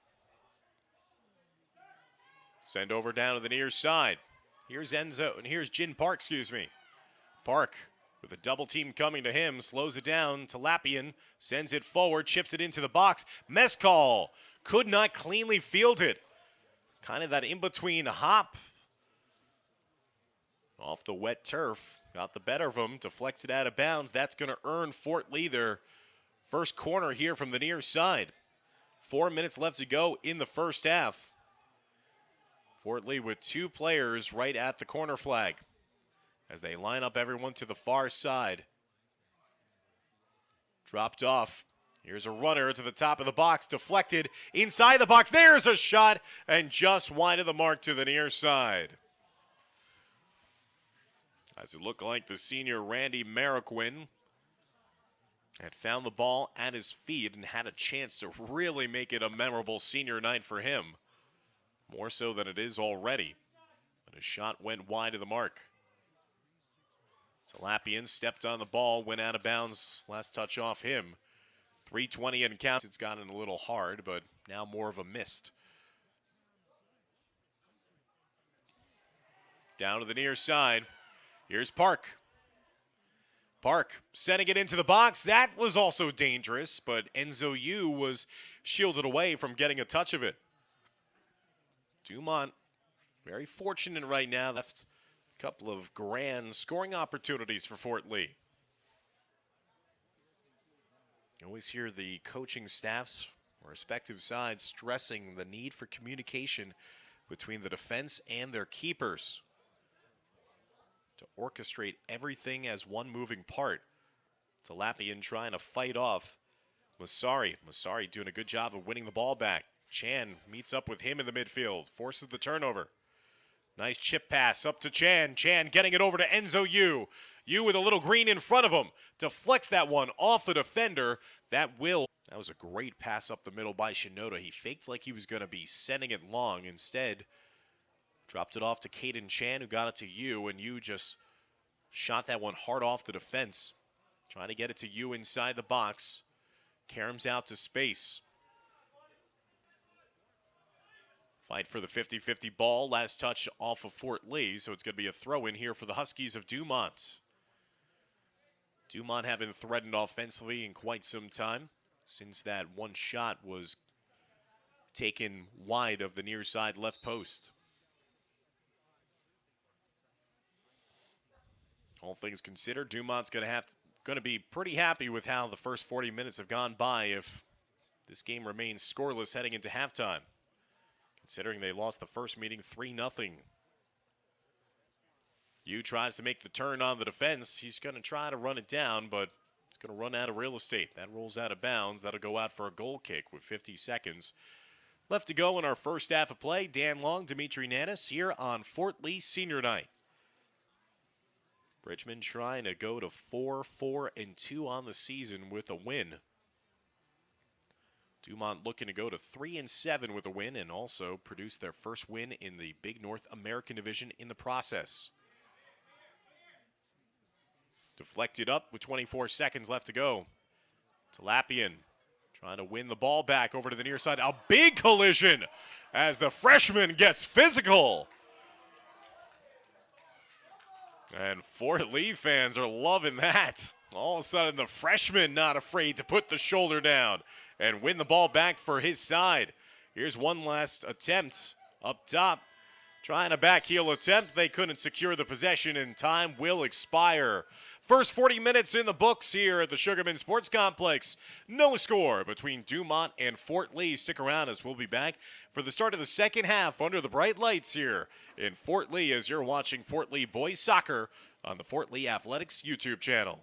Send over down to the near side. Here's Enzo, and here's Jin Park, Park with a double team coming to him, slows it down to Lapian, sends it forward, chips it into the box. Mescal could not cleanly field it. Kind of that in-between hop. Off the wet turf, got the better of him, deflects it out of bounds. That's going to earn Fort Lee their first corner here from the near side. 4 minutes left to go in the first half. Fort Lee with 2 players right at the corner flag as they line up everyone to the far side. Dropped off. Here's a runner to the top of the box, deflected inside the box. There's a shot, and just wide of the mark to the near side. As it looked like the senior Randy Marquin had found the ball at his feet and had a chance to really make it a memorable senior night for him. More so than it is already. But his shot went wide of the mark. Talapian stepped on the ball, went out of bounds. Last touch off him. 3:20 and counts. It's gotten a little hard, but now more of a missed. Down to the near side. Here's Park. Park setting it into the box. That was also dangerous, but Enzo Yu was shielded away from getting a touch of it. Dumont, very fortunate right now. Left a couple of grand scoring opportunities for Fort Lee. You always hear the coaching staffs, respective sides, stressing the need for communication between the defense and their keepers to orchestrate everything as one moving part. Talapian trying to fight off Masari. Masari doing a good job of winning the ball back. Chan meets up with him in the midfield, forces the turnover. Nice chip pass up to Chan. Chan getting it over to Enzo Yu. Yu with a little green in front of him. Deflects that one off the defender. That was a great pass up the middle by Shinoda. He faked like he was going to be sending it long. Instead, dropped it off to Caden Chan, who got it to Yu, and Yu just shot that one hard off the defense. Trying to get it to Yu inside the box. Karam's out to space. Fight for the 50-50 ball. Last touch off of Fort Lee, so it's going to be a throw-in here for the Huskies of Dumont. Dumont haven't threatened offensively in quite some time since that one shot was taken wide of the near side left post. All things considered, Dumont's going to be pretty happy with how the first 40 minutes have gone by if this game remains scoreless heading into halftime. Considering they lost the first meeting 3-0. Yu tries to make the turn on the defense. He's going to try to run it down, but it's going to run out of real estate. That rolls out of bounds. That'll go out for a goal kick with 50 seconds left to go in our first half of play. Dan Long, Dimitri Nanis here on Fort Lee Senior Night. Bridgman trying to go to 4-4-2 on the season with a win. Dumont looking to go to 3-7 with a win and also produce their first win in the Big North American Division in the process. Deflected up with 24 seconds left to go. Talapian trying to win the ball back over to the near side. A big collision as the freshman gets physical. And Fort Lee fans are loving that. All of a sudden, the freshman not afraid to put the shoulder down and win the ball back for his side. Here's one last attempt up top. Trying a backheel attempt. They couldn't secure the possession, and time will expire. First 40 minutes in the books here at the Sugarman Sports Complex. No score between Dumont and Fort Lee. Stick around as we'll be back for the start of the second half under the bright lights here in Fort Lee as you're watching Fort Lee Boys Soccer on the Fort Lee Athletics YouTube channel.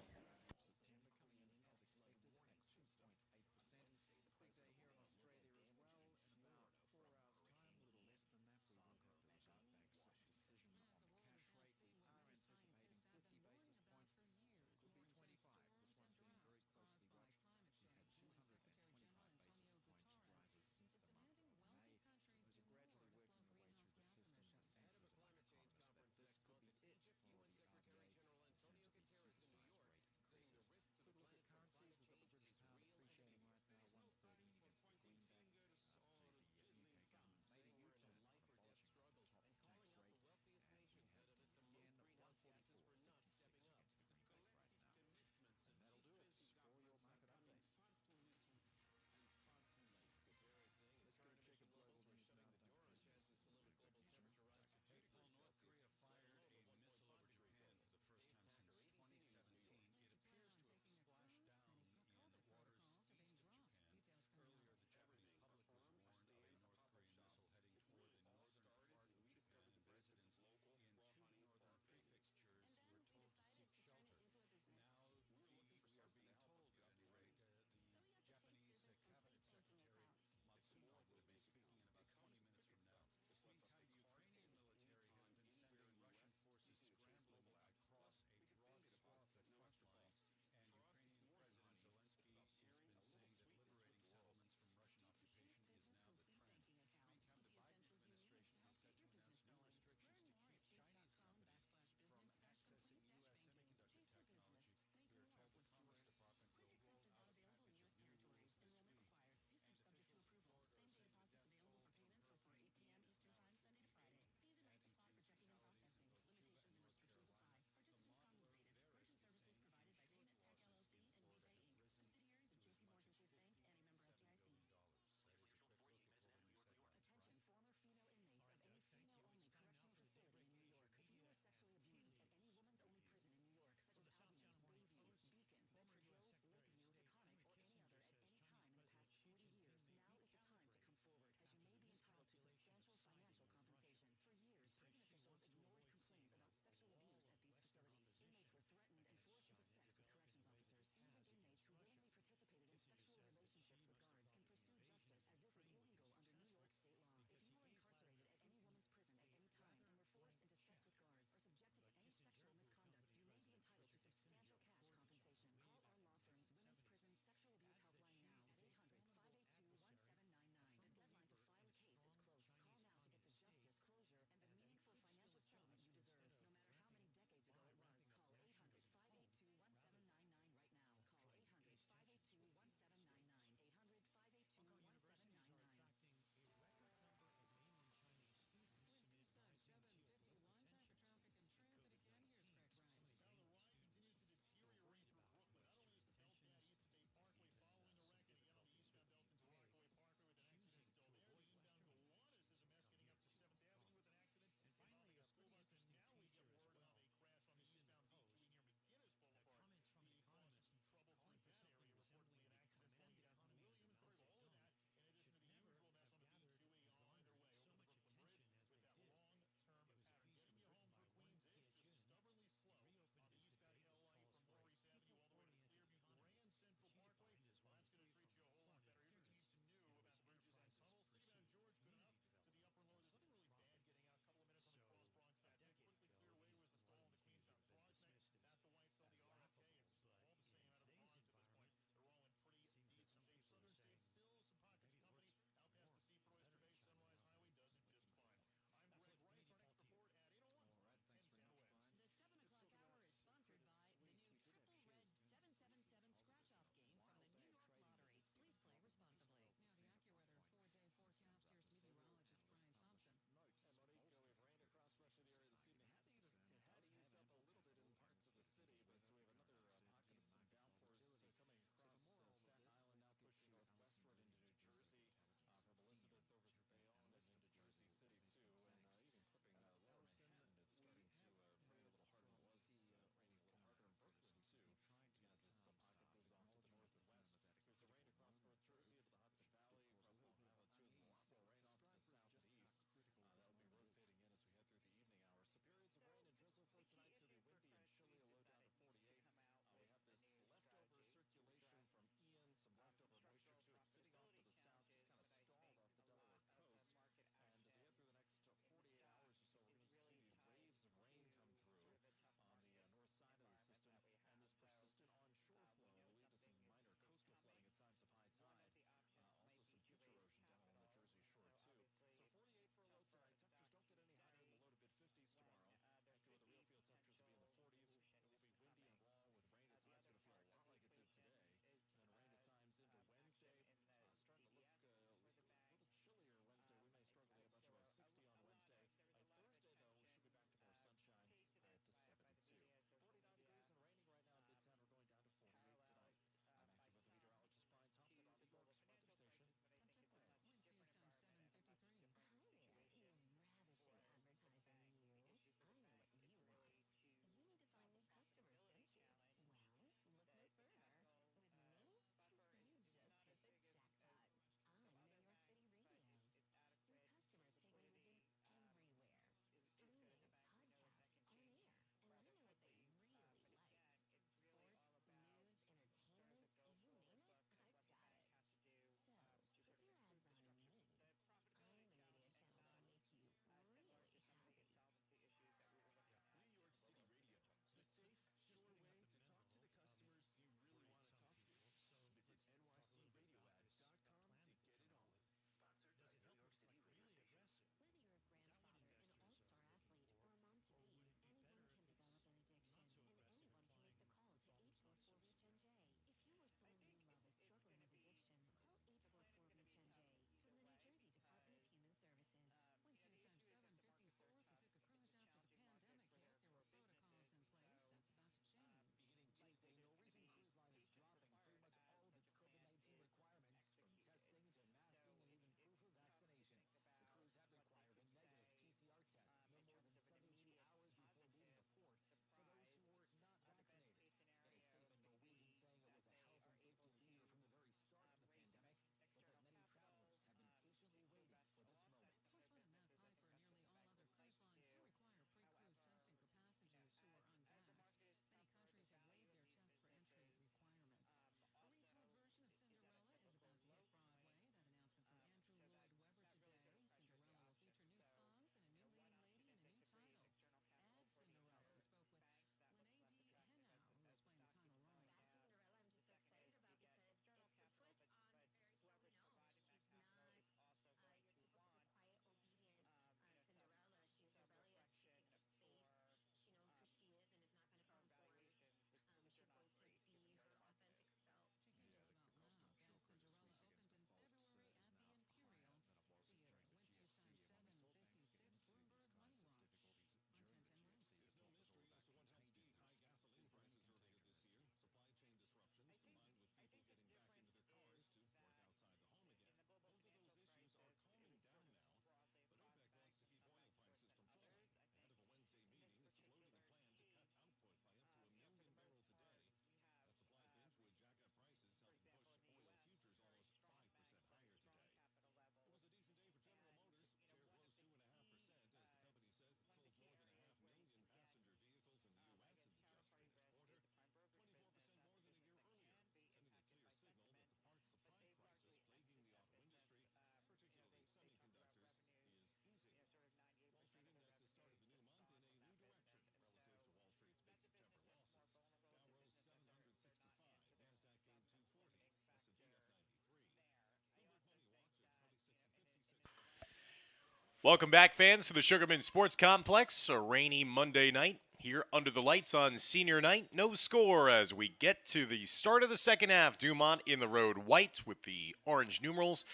Welcome back, fans, to the Sugarman Sports Complex. A rainy Monday night here under the lights on senior night. No score as we get to the start of the second half. Dumont in the road white with the orange numerals.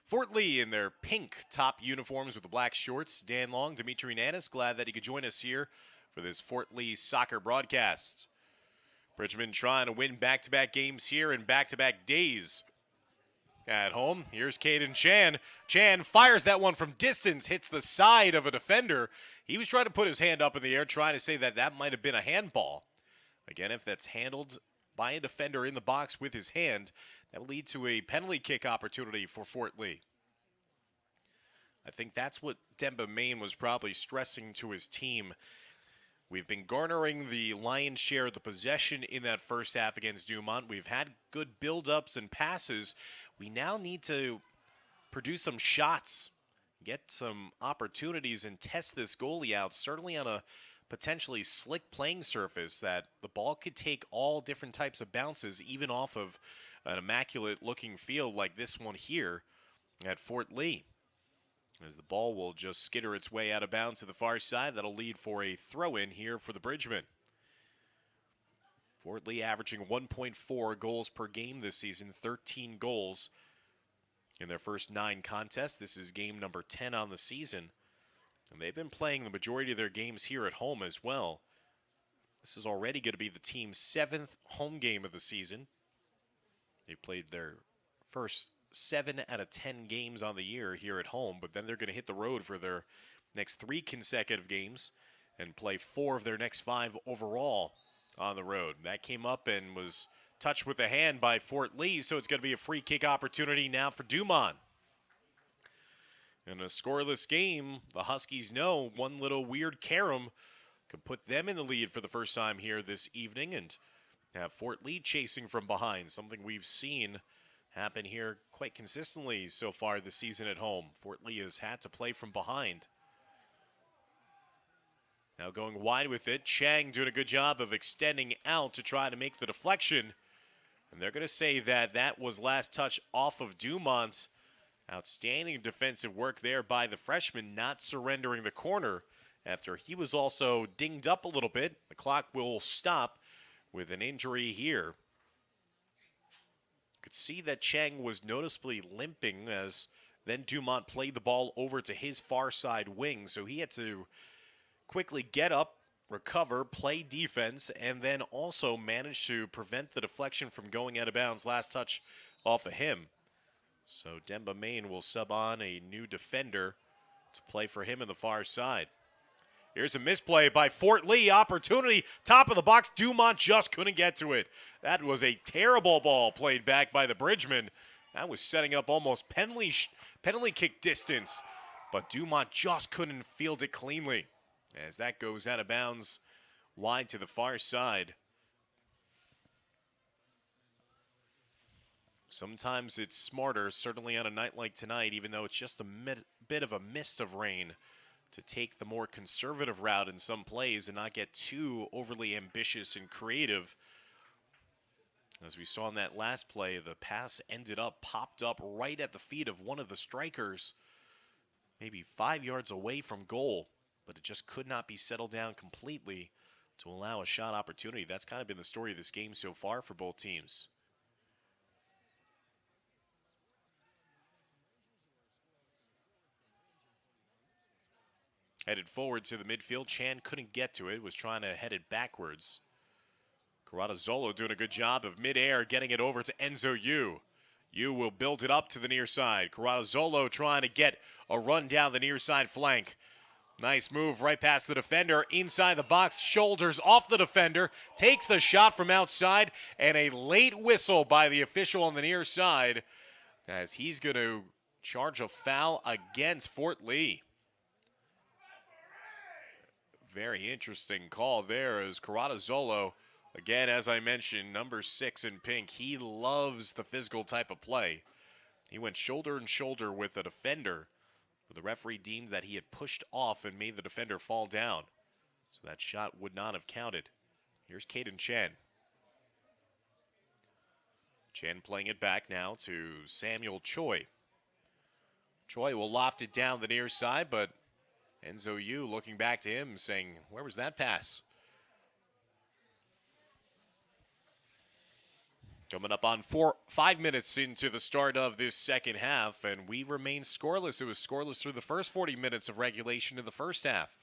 Fort Lee in their pink top uniforms with the black shorts. Dan Long, Dimitri Nanis, glad that he could join us here for this Fort Lee soccer broadcast. Bridgman trying to win back-to-back games here in back-to-back days. At home, here's Caden Chan. Chan fires that one from distance, hits the side of a defender. He was trying to put his hand up in the air, trying to say that that might have been a handball. Again, if that's handled by a defender in the box with his hand, that will lead to a penalty kick opportunity for Fort Lee. I think that's what Demba Main was probably stressing to his team. We've been garnering the lion's share of the possession in that first half against Dumont. We've had good build-ups and passes. We now need to produce some shots, get some opportunities, and test this goalie out, certainly on a potentially slick playing surface that the ball could take all different types of bounces, even off of an immaculate-looking field like this one here at Fort Lee. As the ball will just skitter its way out of bounds to the far side, that'll lead for a throw-in here for the Bridgemen. Fort Lee averaging 1.4 goals per game this season, 13 goals in their first 9 contests. This is game number 10 on the season. And they've been playing the majority of their games here at home as well. This is already going to be the team's 7th home game of the season. They've played their first 7 out of 10 games on the year here at home, but then they're going to hit the road for their next 3 consecutive games and play 4 of their next 5 overall on the road. That came up and was touched with the hand by Fort Lee, so it's going to be a free kick opportunity now for Dumont. In a scoreless game, the Huskies know one little weird carom could put them in the lead for the first time here this evening and have Fort Lee chasing from behind, something we've seen happen here quite consistently so far this season at home. Fort Lee has had to play from behind. Now going wide with it, Chang doing a good job of extending out to try to make the deflection. And they're going to say that that was last touch off of Dumont. Outstanding defensive work there by the freshman, not surrendering the corner after he was also dinged up a little bit. The clock will stop with an injury here. Could see that Chang was noticeably limping as then Dumont played the ball over to his far side wing, so he had to quickly get up, recover, play defense, and then also manage to prevent the deflection from going out of bounds. Last touch off of him. So Demba Main will sub on a new defender to play for him in the far side. Here's a misplay by Fort Lee. Opportunity, top of the box. Dumont just couldn't get to it. That was a terrible ball played back by the Bridgemen. That was setting up almost penalty kick distance. But Dumont just couldn't field it cleanly as that goes out of bounds wide to the far side. Sometimes it's smarter, certainly on a night like tonight, even though it's just a bit of a mist of rain, to take the more conservative route in some plays and not get too overly ambitious and creative. As we saw in that last play, the pass popped up right at the feet of one of the strikers, maybe 5 yards away from goal, but it just could not be settled down completely to allow a shot opportunity. That's kind of been the story of this game so far for both teams. Headed forward to the midfield. Chan couldn't get to it, was trying to head it backwards. Caradazzolo doing a good job of midair getting it over to Enzo Yu. Yu will build it up to the near side. Caradazzolo trying to get a run down the near side flank. Nice move right past the defender, inside the box, shoulders off the defender, takes the shot from outside, and a late whistle by the official on the near side as he's going to charge a foul against Fort Lee. Very interesting call there as Caradazzolo, again, as I mentioned, number 6 in pink. He loves the physical type of play. He went shoulder and shoulder with the defender, but the referee deemed that he had pushed off and made the defender fall down. So that shot would not have counted. Here's Caden Chen. Chen playing it back now to Samuel Choi. Choi will loft it down the near side, but Enzo Yu looking back to him saying, where was that pass? Coming up on 5 minutes into the start of this second half, and we remain scoreless. It was scoreless through the first 40 minutes of regulation in the first half.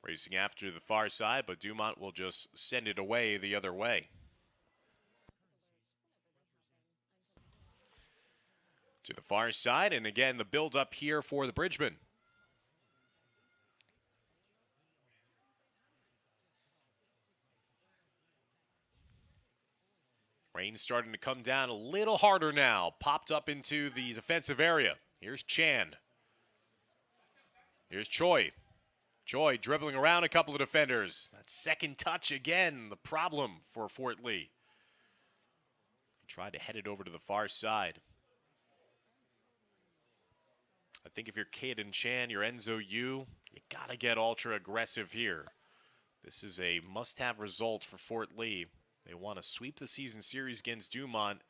Racing after the far side, but Dumont will just send it away the other way. To the far side, and again, the build up here for the Bridgemen. Rain starting to come down a little harder now. Popped up into the defensive area. Here's Chan. Here's Choi. Choi dribbling around a couple of defenders. That second touch again, the problem for Fort Lee. Tried to head it over to the far side. I think if you're Caden Chan, you're Enzo Yu, you gotta get ultra aggressive here. This is a must-have result for Fort Lee. They want to sweep the season series against Dumont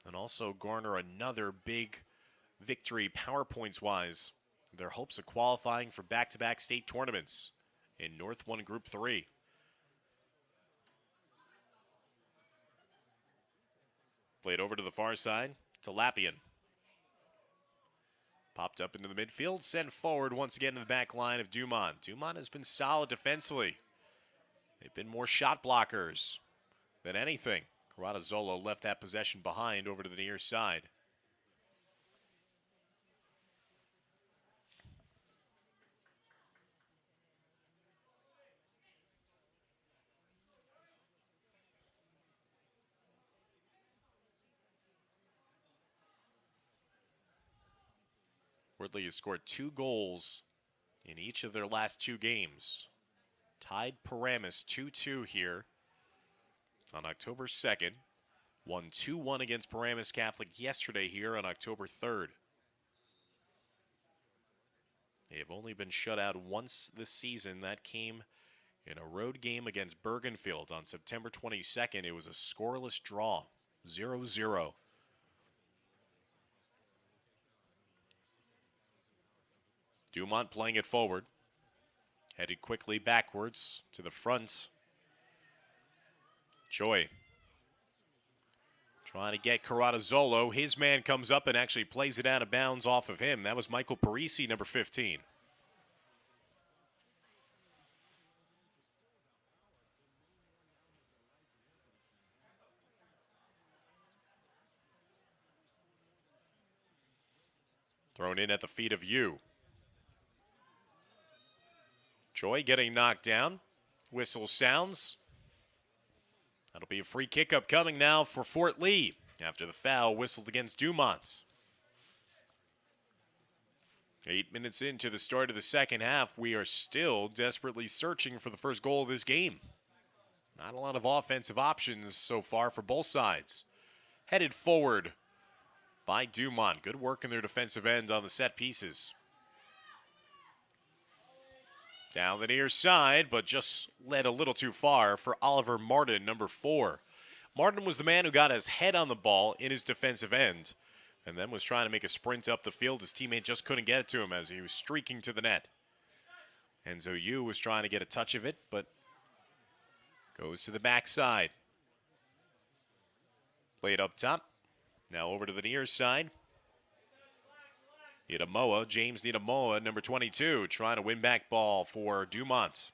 and also garner another big victory power points-wise. Their hopes of qualifying for back-to-back state tournaments in North 1 Group 3. Played over to the far side to Lappian. Popped up into the midfield, sent forward once again to the back line of Dumont. Dumont has been solid defensively. They've been more shot blockers than anything. Caratazzolo left that possession behind over to the near side. Fort Lee has scored 2 goals in each of their last 2 games. Tied Paramus 2-2 here on October 2nd. Won 2-1 against Paramus Catholic yesterday here on October 3rd. They have only been shut out once this season. That came in a road game against Bergenfield on September 22nd. It was a scoreless draw, 0-0. Dumont playing it forward. Headed quickly backwards to the front. Choi trying to get Caratazzolo. His man comes up and actually plays it out of bounds off of him. That was Michael Parisi, number 15. Thrown in at the feet of Yu. Choi getting knocked down. Whistle sounds. That'll be a free kick upcoming now for Fort Lee after the foul whistled against Dumont. 8 minutes into the start of the second half, we are still desperately searching for the first goal of this game. Not a lot of offensive options so far for both sides. Headed forward by Dumont. Good work in their defensive end on the set pieces. Down the near side, but just led a little too far for Oliver Martin, number 4. Martin was the man who got his head on the ball in his defensive end and then was trying to make a sprint up the field. His teammate just couldn't get it to him as he was streaking to the net. Enzo Yu was trying to get a touch of it, but goes to the backside. Played up top. Now over to the near side. Nidamoa, James Nidamoa, number 22, trying to win back ball for Dumont.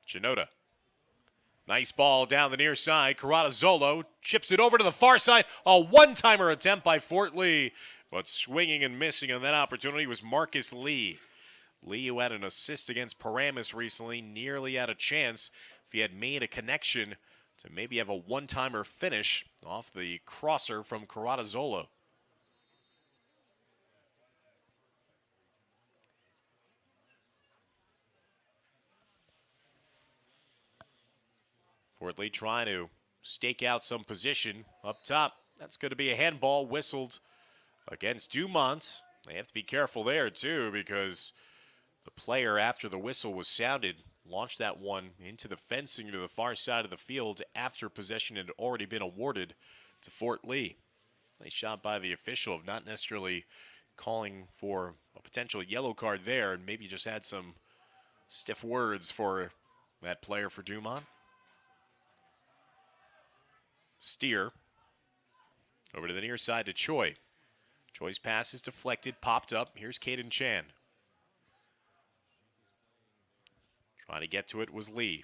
Shinoda. Nice ball down the near side. Caratazzolo chips it over to the far side. A one-timer attempt by Fort Lee, but swinging and missing on that opportunity was Marcus Lee. Lee, who had an assist against Paramus recently, nearly had a chance if he had made a connection to maybe have a one-timer finish off the crosser from Caratazzolo. Fort Lee trying to stake out some position up top. That's going to be a handball whistled against Dumont. They have to be careful there, too, because the player, after the whistle was sounded, launched that one into the fencing to the far side of the field after possession had already been awarded to Fort Lee. Nice shot by the official of not necessarily calling for a potential yellow card there and maybe just had some stiff words for that player for Dumont. Steer over to the near side to Choi. Choi's pass is deflected, popped up. Here's Caden Chan. Trying to get to it was Lee.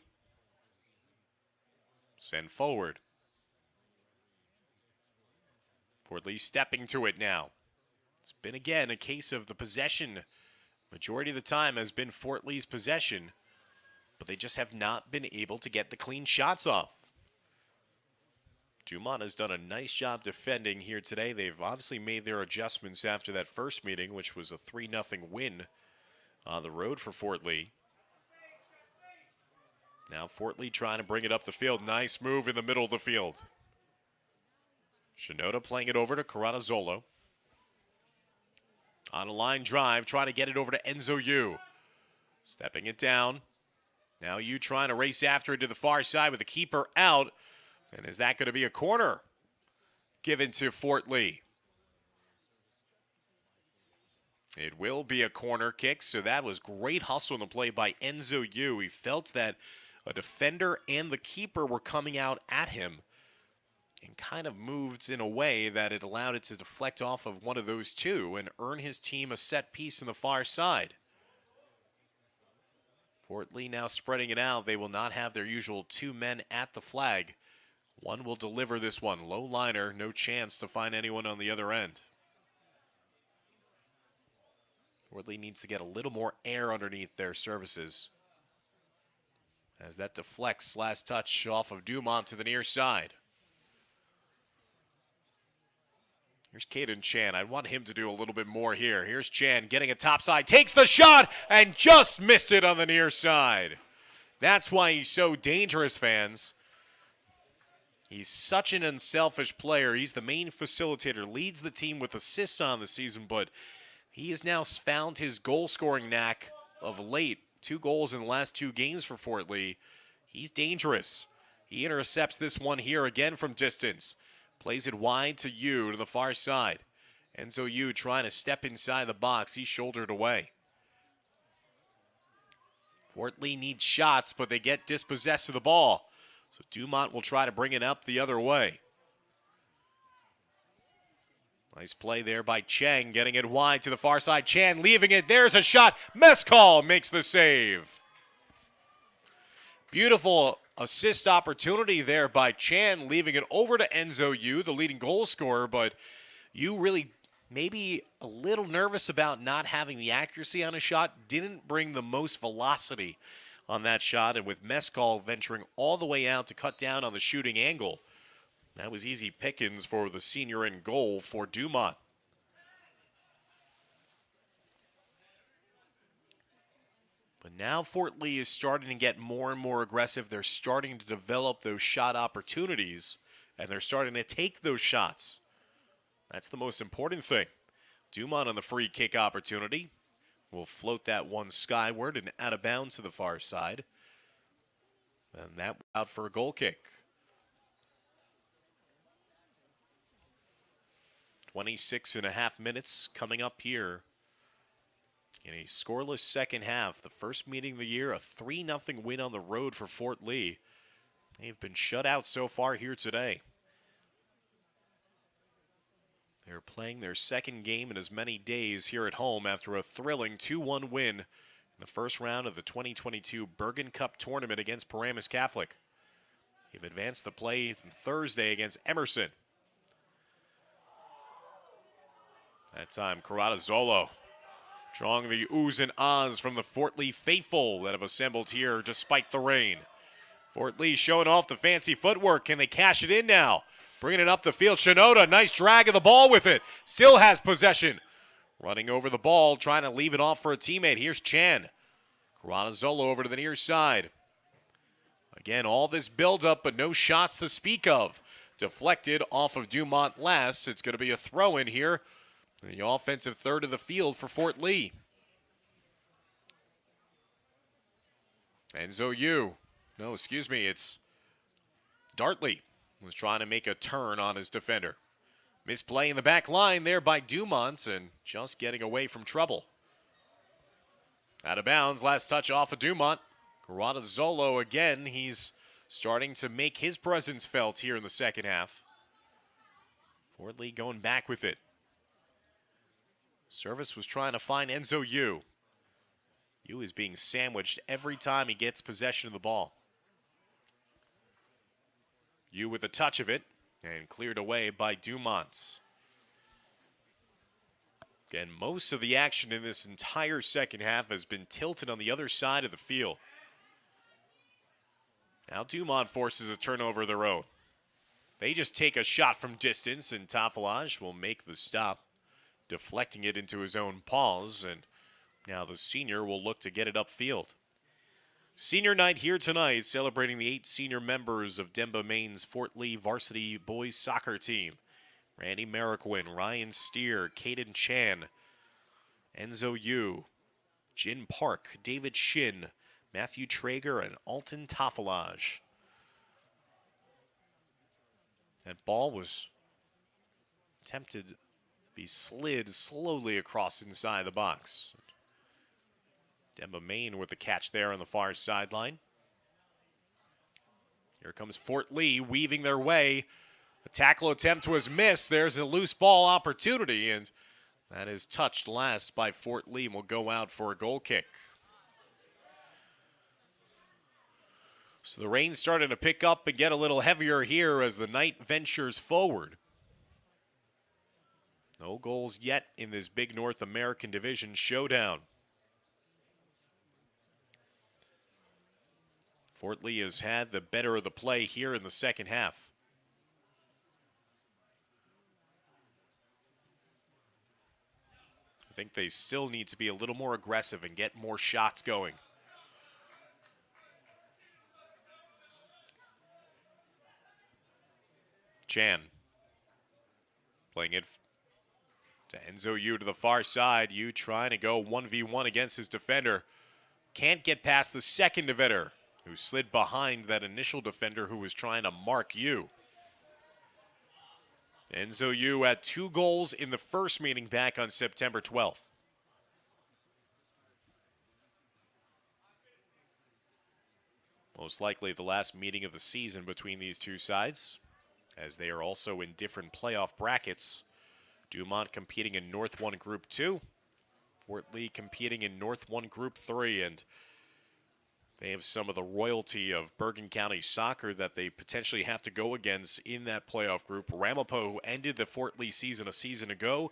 Send forward. Fort Lee stepping to it now. It's been again a case of the possession. Majority of the time has been Fort Lee's possession, but they just have not been able to get the clean shots off. Dumont has done a nice job defending here today. They've obviously made their adjustments after that first meeting, which was a 3-0 win on the road for Fort Lee. Now Fort Lee trying to bring it up the field. Nice move in the middle of the field. Shinoda playing it over to Caradazzolo. On a line drive, trying to get it over to Enzo Yu. Stepping it down. Now Yu trying to race after it to the far side with the keeper out. And is that going to be a corner given to Fort Lee? It will be a corner kick, so that was great hustle in the play by Enzo Yu. He felt that a defender and the keeper were coming out at him and kind of moved in a way that it allowed it to deflect off of one of those two and earn his team a set piece in the far side. Fort Lee now spreading it out. They will not have their usual 2 men at the flag. One will deliver this one. Low liner, no chance to find anyone on the other end. Fort Lee needs to get a little more air underneath their services. As that deflects, last touch off of Dumont to the near side. Here's Caden Chan. I want him to do a little bit more here. Here's Chan getting a topside, takes the shot, and just missed it on the near side. That's why he's so dangerous, fans. He's such an unselfish player. He's the main facilitator, leads the team with assists on the season, but he has now found his goal-scoring knack of late. 2 goals in the last 2 games for Fort Lee. He's dangerous. He intercepts this one here again from distance. Plays it wide to Yu to the far side. Enzo Yu trying to step inside the box. He's shouldered away. Fort Lee needs shots, but they get dispossessed of the ball. So Dumont will try to bring it up the other way. Nice play there by Cheng, getting it wide to the far side. Chan leaving it. There's a shot. Mescal makes the save. Beautiful assist opportunity there by Chan, leaving it over to Enzo Yu, the leading goal scorer. But Yu really maybe a little nervous about not having the accuracy on a shot. Didn't bring the most velocity on that shot. And with Mescal venturing all the way out to cut down on the shooting angle, that was easy pickings for the senior in goal for Dumont. But now Fort Lee is starting to get more and more aggressive. They're starting to develop those shot opportunities, and they're starting to take those shots. That's the most important thing. Dumont on the free kick opportunity will float that one skyward and out of bounds to the far side. And that out for a goal kick. 26.5 minutes coming up here in a scoreless second half. The first meeting of the year, a 3-0 win on the road for Fort Lee. They've been shut out so far here today. They're playing their second game in as many days here at home after a thrilling 2-1 win in the first round of the 2022 Bergen Cup tournament against Paramus Catholic. They've advanced to play Thursday against Emerson. That time, Caradazzolo drawing the oohs and ahs from the Fort Lee faithful that have assembled here despite the rain. Fort Lee showing off the fancy footwork. Can they cash it in now? Bringing it up the field. Shinoda, nice drag of the ball with it. Still has possession. Running over the ball, trying to leave it off for a teammate. Here's Chan. Caradazzolo over to the near side. Again, all this buildup, but no shots to speak of. Deflected off of Dumont last. It's going to be a throw in here. The offensive third of the field for Fort Lee. Enzo Yu. No, excuse me, it's Dartley was trying to make a turn on his defender. Misplay in the back line there by Dumont and just getting away from trouble. Out of bounds, last touch off of Dumont. Zolo again, he's starting to make his presence felt here in the second half. Fort Lee going back with it. Service was trying to find Enzo Yu. Yu is being sandwiched every time he gets possession of the ball. Yu with a touch of it and cleared away by Dumont. Again, most of the action in this entire second half has been tilted on the other side of the field. Now Dumont forces a turnover of their own. They just take a shot from distance, and Tafalage will make the stop, deflecting it into his own paws, and now the senior will look to get it upfield. Senior night here tonight, celebrating the 8 senior members of Demba Maine's Fort Lee varsity boys soccer team. Randy Mariquin, Ryan Steer, Caden Chan, Enzo Yu, Jin Park, David Shin, Matthew Traeger, and Alton Tafalage. That ball was attempted to be slid slowly across inside the box. Demba Maine with the catch there on the far sideline. Here comes Fort Lee weaving their way. The tackle attempt was missed. There's a loose ball opportunity, and that is touched last by Fort Lee and will go out for a goal kick. So the rain's starting to pick up and get a little heavier here as the night ventures forward. No goals yet in this big North American Division showdown. Fort Lee has had the better of the play here in the second half. I think they still need to be a little more aggressive and get more shots going. Chan playing it to Enzo Yu to the far side. Yu trying to go 1v1 against his defender. Can't get past the second defender, who slid behind that initial defender who was trying to mark Yu. Enzo Yu had 2 goals in the first meeting back on September 12th. Most likely the last meeting of the season between these two sides, as they are also in different playoff brackets. Dumont competing in North 1 Group 2. Fort Lee competing in North 1 Group 3, and they have some of the royalty of Bergen County soccer that they potentially have to go against in that playoff group. Ramapo, who ended the Fort Lee season a season ago.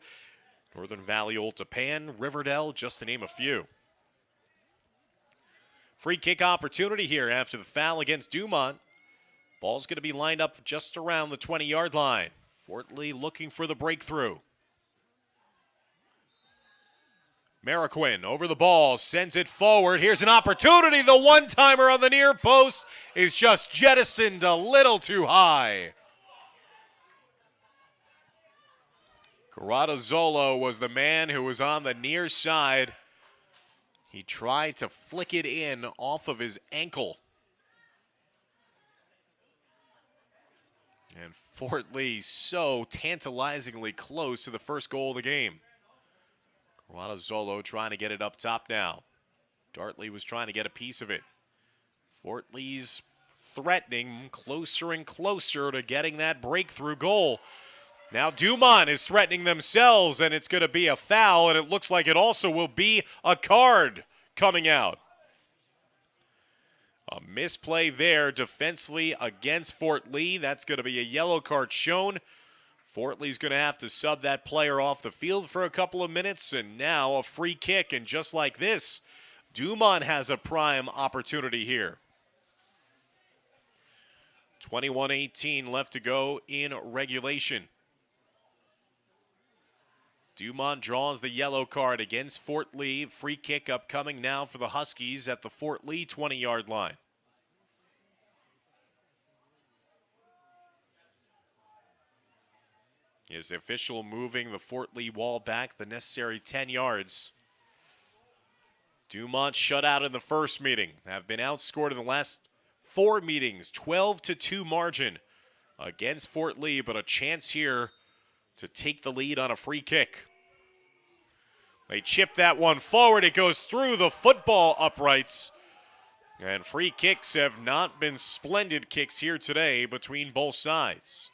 Northern Valley Old Tapan, Riverdale, just to name a few. Free kick opportunity here after the foul against Dumont. Ball's going to be lined up just around the 20-yard line. Fort Lee looking for the breakthrough. Mariquin over the ball, sends it forward. Here's an opportunity. The one-timer on the near post is just jettisoned a little too high. Zolo was the man who was on the near side. He tried to flick it in off of his ankle. And Fort Lee so tantalizingly close to the first goal of the game. Zolo trying to get it up top now. Dartley was trying to get a piece of it. Fort Lee's threatening closer and closer to getting that breakthrough goal. Now Dumont is threatening themselves, and it's going to be a foul, and it looks like it also will be a card coming out. A misplay there defensively against Fort Lee. That's going to be a yellow card shown. Fort Lee's going to have to sub that player off the field for a couple of minutes, and now a free kick. And just like this, Dumont has a prime opportunity here. 21-18 left to go in regulation. Dumont draws the yellow card against Fort Lee. Free kick upcoming now for the Huskies at the Fort Lee 20-yard line. Is the official moving the Fort Lee wall back the necessary 10 yards. Dumont shut out in the first meeting. Have been outscored in the last 4 meetings, 12-2 margin against Fort Lee, but a chance here to take the lead on a free kick. They chip that one forward. It goes through the football uprights. And free kicks have not been splendid kicks here today between both sides.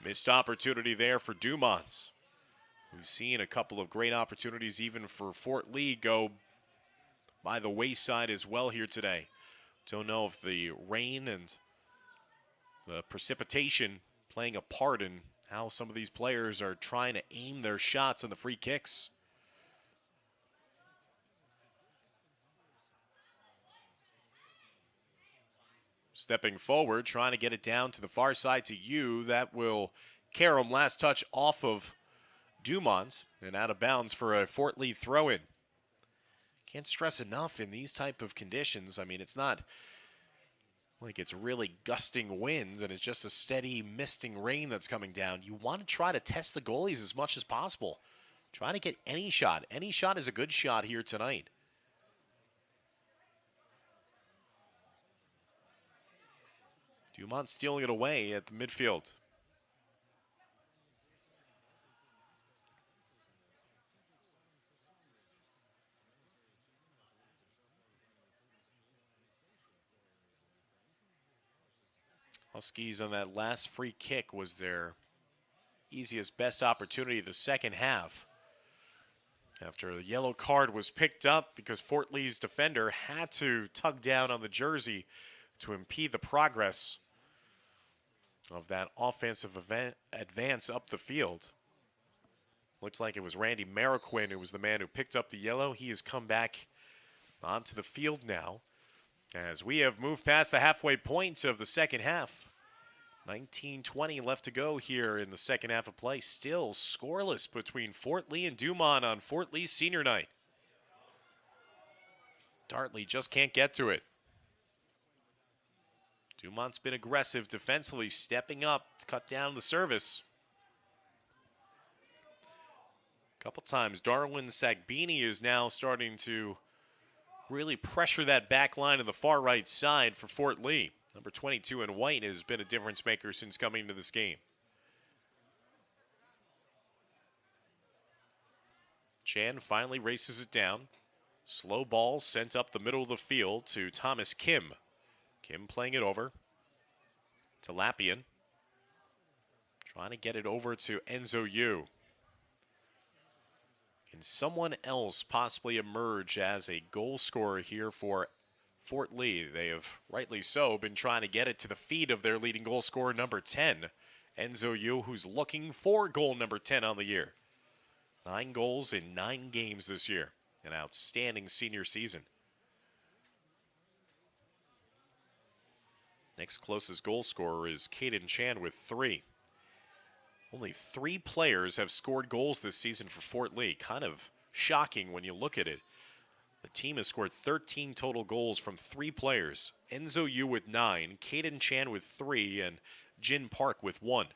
Missed opportunity there for Dumont. We've seen a couple of great opportunities even for Fort Lee go by the wayside as well here today. Don't know if the rain and the precipitation playing a part in how some of these players are trying to aim their shots on the free kicks. Stepping forward, trying to get it down to the far side to you. That will carry him. Last touch off of Dumont and out of bounds for a Fort Lee throw-in. Can't stress enough in these type of conditions. I mean, it's not like it's really gusting winds and it's just a steady misting rain that's coming down. You want to try to test the goalies as much as possible. Try to get any shot. Any shot is a good shot here tonight. Dumont stealing it away at the midfield. Huskies on that last free kick was their easiest, best opportunity of the second half. After the yellow card was picked up because Fort Lee's defender had to tug down on the jersey to impede the progress of that offensive advance up the field. Looks like it was Randy Mariquin who was the man who picked up the yellow. He has come back onto the field now as we have moved past the halfway point of the second half. 19:20 left to go here in the second half of play. Still scoreless between Fort Lee and Dumont on Fort Lee's senior night. Dartley just can't get to it. Dumont's been aggressive defensively, stepping up to cut down the service. A couple times, Darwin Sagbini is now starting to really pressure that back line on the far right side for Fort Lee. Number 22 in white has been a difference maker since coming into this game. Chan finally races it down. Slow ball sent up the middle of the field to Thomas Kim. Kim playing it over to Lappian. Trying to get it over to Enzo Yu. Can someone else possibly emerge as a goal scorer here for Fort Lee? They have, rightly so, been trying to get it to the feet of their leading goal scorer, number 10, Enzo Yu, who's looking for goal number 10 on the year. 9 goals in 9 games this year. An outstanding senior season. Next closest goal scorer is Caden Chan with 3. Only 3 players have scored goals this season for Fort Lee. Kind of shocking when you look at it. The team has scored 13 total goals from 3 players. Enzo Yu with 9, Caden Chan with 3, and Jin Park with 1.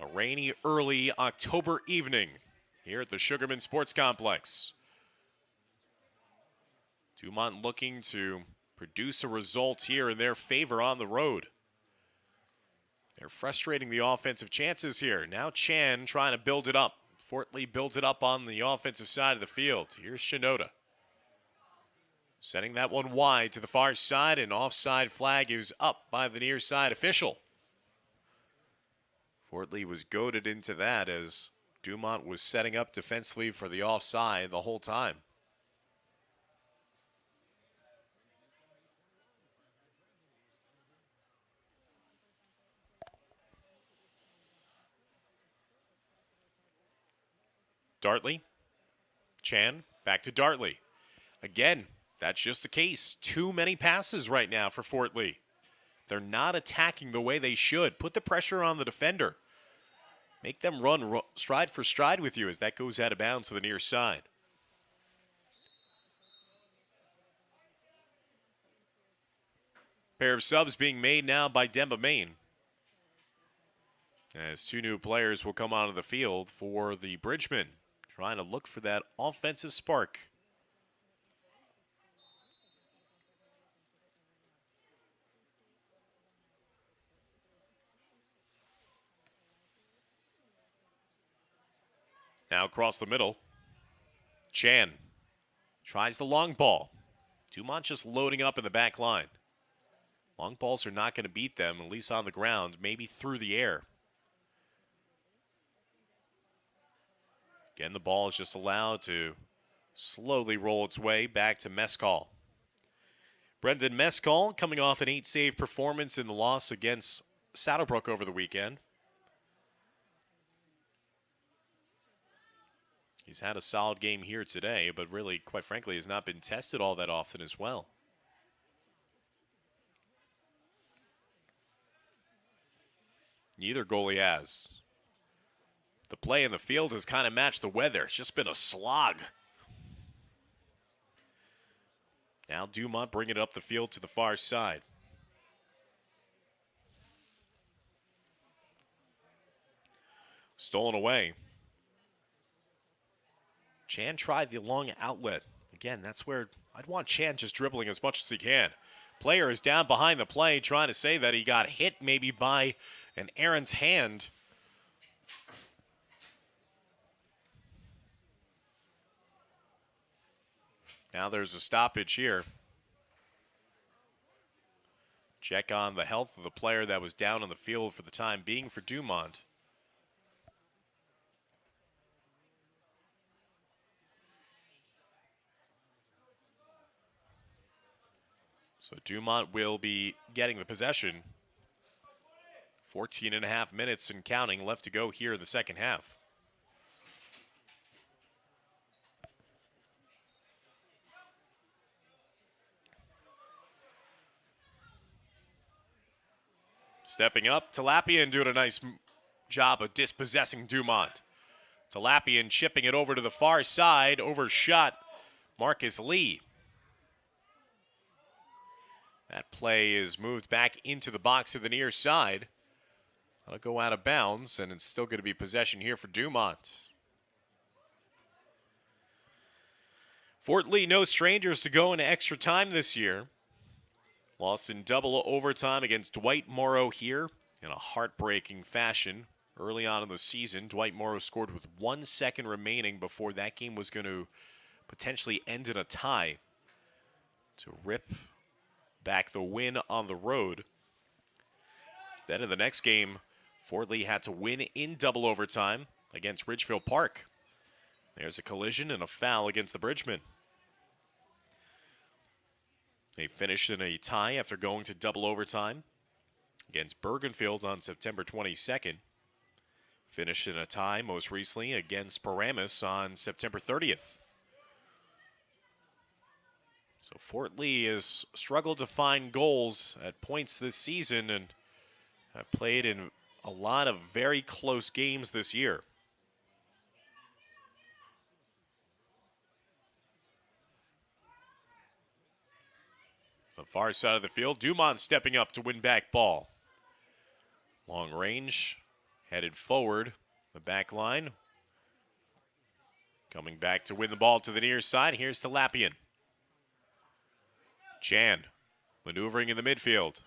A rainy early October evening here at the Sugarman Sports Complex. Dumont looking to produce a result here in their favor on the road. They're frustrating the offensive chances here. Now Chan trying to build it up. Fort Lee builds it up on the offensive side of the field. Here's Shinoda. Sending that one wide to the far side. An offside flag is up by the near side official. Fort Lee was goaded into that as Dumont was setting up defensively for the offside the whole time. Dartley. Chan, back to Dartley. Again, that's just the case. Too many passes right now for Fort Lee. They're not attacking the way they should. Put the pressure on the defender. Make them run stride for stride with you as that goes out of bounds to the near side. Pair of subs being made now by Demba Main. As two new players will come onto the field for the Bridgemen, trying to look for that offensive spark. Now across the middle, Chan tries the long ball. Dumont just loading up in the back line. Long balls are not going to beat them, at least on the ground, maybe through the air. Again, the ball is just allowed to slowly roll its way back to Mescal. Brendan Mescal coming off an 8-save performance in the loss against Saddlebrook over the weekend. He's had a solid game here today, but really, quite frankly, has not been tested all that often as well. Neither goalie has. The play in the field has kind of matched the weather. It's just been a slog. Now Dumont bringing it up the field to the far side. Stolen away. Chan tried the long outlet. Again, that's where I'd want Chan just dribbling as much as he can. Player is down behind the play, trying to say that he got hit maybe by an errant hand. Now there's a stoppage here. Check on the health of the player that was down on the field for the time being for Dumont. So Dumont will be getting the possession. 14.5 minutes and counting left to go here in the second half. Stepping up, Talapian doing a nice job of dispossessing Dumont. Talapian chipping it over to the far side, overshot Marcus Lee. That play is moved back into the box to the near side. That'll go out of bounds, and it's still going to be possession here for Dumont. Fort Lee, no strangers to go into extra time this year. Lost in double overtime against Dwight Morrow here in a heartbreaking fashion. Early on in the season, Dwight Morrow scored with 1 second remaining before that game was going to potentially end in a tie to rip back the win on the road. Then in the next game, Fort Lee had to win in double overtime against Ridgefield Park. There's a collision and a foul against the Bridgemen. They finished in a tie after going to double overtime against Bergenfield on September 22nd. Finished in a tie most recently against Paramus on September 30th. So Fort Lee has struggled to find goals at points this season and have played in a lot of very close games this year. The far side of the field, Dumont stepping up to win back ball. Long range, headed forward, the back line. Coming back to win the ball to the near side, here's Talapian. Chan, maneuvering in the midfield.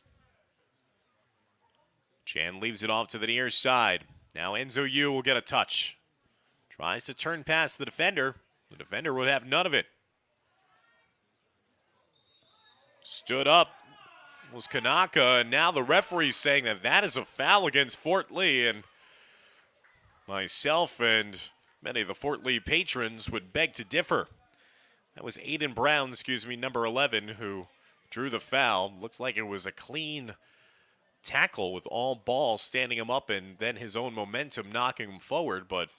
Chan leaves it off to the near side. Now Enzo Yu will get a touch. Tries to turn past the defender. The defender would have none of it. Stood up was Kanaka, and now the referee's saying that that is a foul against Fort Lee, and myself and many of the Fort Lee patrons would beg to differ. That was Aiden Brown, number 11, who drew the foul. Looks like it was a clean tackle with all balls standing him up and then his own momentum knocking him forward, but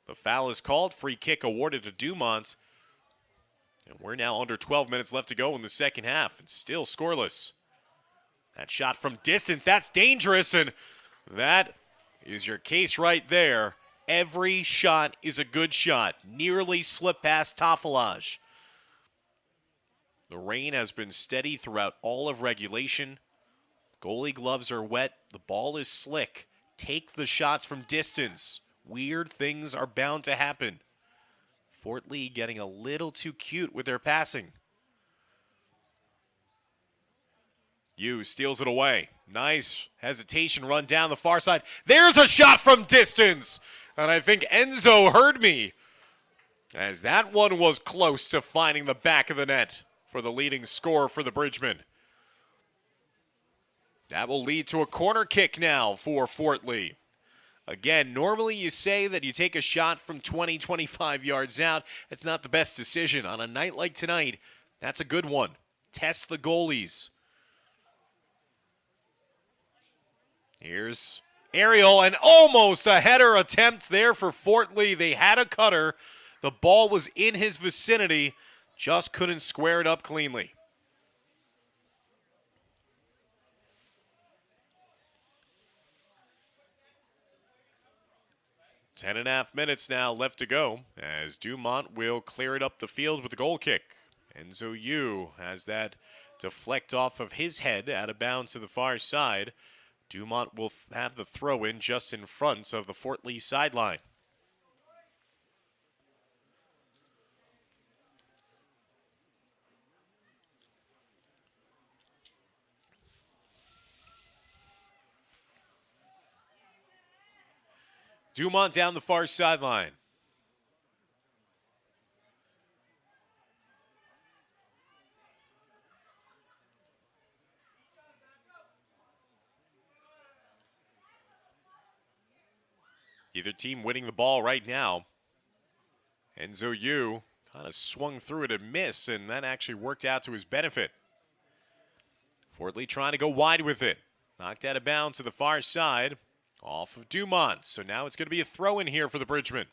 the foul is called. Free kick awarded to Dumont. And we're now under 12 minutes left to go in the second half. It's still scoreless. That shot from distance, that's dangerous, and that is your case right there. Every shot is a good shot. Nearly slipped past Tafalage. The rain has been steady throughout all of regulation. Goalie gloves are wet. The ball is slick. Take the shots from distance. Weird things are bound to happen. Fort Lee getting a little too cute with their passing. Yu steals it away. Nice hesitation run down the far side. There's a shot from distance. And I think Enzo heard me, as that one was close to finding the back of the net for the leading scorer for the Bridgemen. That will lead to a corner kick now for Fort Lee. Again, normally you say that you take a shot from 20, 25 yards out. It's not the best decision. On a night like tonight, that's a good one. Test the goalies. Here's Ariel, and almost a header attempt there for Fort Lee. They had a cutter. The ball was in his vicinity. Just couldn't square it up cleanly. Ten and a half minutes now left to go as Dumont will clear it up the field with a goal kick. Enzo Yu has that deflect off of his head out of bounds to the far side. Dumont will have the throw in just in front of the Fort Lee sideline. Dumont down the far sideline. Either team winning the ball right now. Enzo Yu kind of swung through it and missed, and that actually worked out to his benefit. Fort Lee trying to go wide with it. Knocked out of bounds to the far side. Off of Dumont. So now it's going to be a throw in here for the Bridgemen.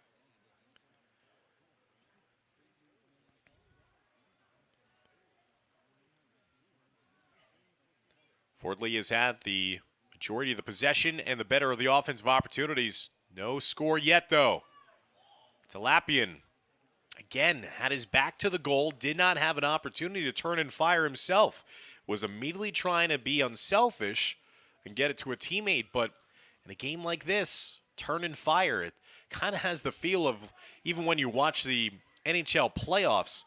Fort Lee has had the majority of the possession and the better of the offensive opportunities. No score yet, though. Talapian, again, had his back to the goal, did not have an opportunity to turn and fire himself. Was immediately trying to be unselfish and get it to a teammate, but in a game like this, turn and fire, it kind of has the feel of, even when you watch the NHL playoffs,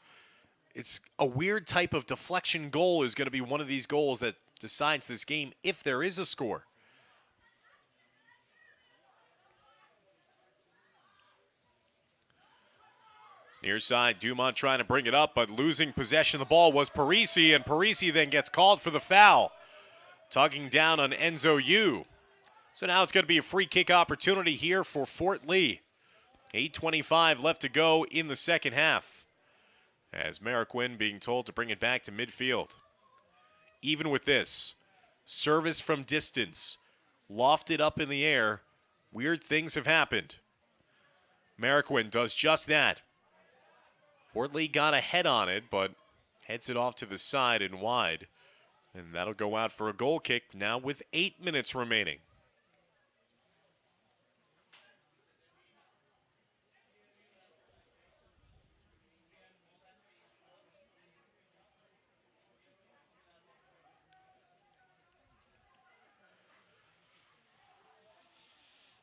it's a weird type of deflection goal is going to be one of these goals that decides this game if there is a score. Near side, Dumont trying to bring it up, but losing possession of the ball was Parisi, and Parisi then gets called for the foul. Tugging down on Enzo Yu. So now it's going to be a free kick opportunity here for Fort Lee. 8:25 left to go in the second half. As Marquin being told to bring it back to midfield. Even with this, service from distance, lofted up in the air, weird things have happened. Marquin does just that. Fort Lee got a head on it, but heads it off to the side and wide. And that'll go out for a goal kick now with 8 minutes remaining.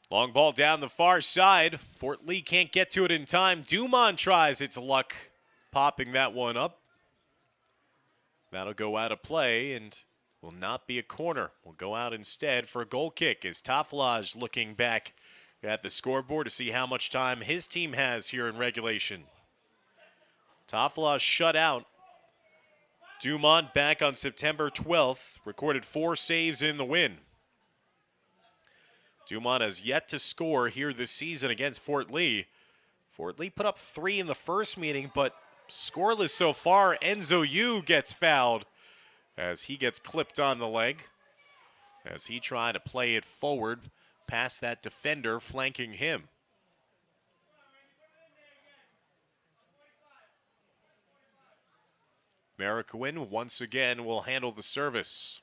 Long ball down the far side. Fort Lee can't get to it in time. Dumont tries its luck popping that one up. That'll go out of play and will not be a corner. Will go out instead for a goal kick as Taflage looking back at the scoreboard to see how much time his team has here in regulation. Taflage shut out. Dumont back on September 12th. Recorded 4 saves in the win. Dumont has yet to score here this season against Fort Lee. Fort Lee put up 3 in the first meeting, but scoreless so far. Enzo Yu gets fouled as he gets clipped on the leg as he tried to play it forward past that defender flanking him. Marquin once again will handle the service.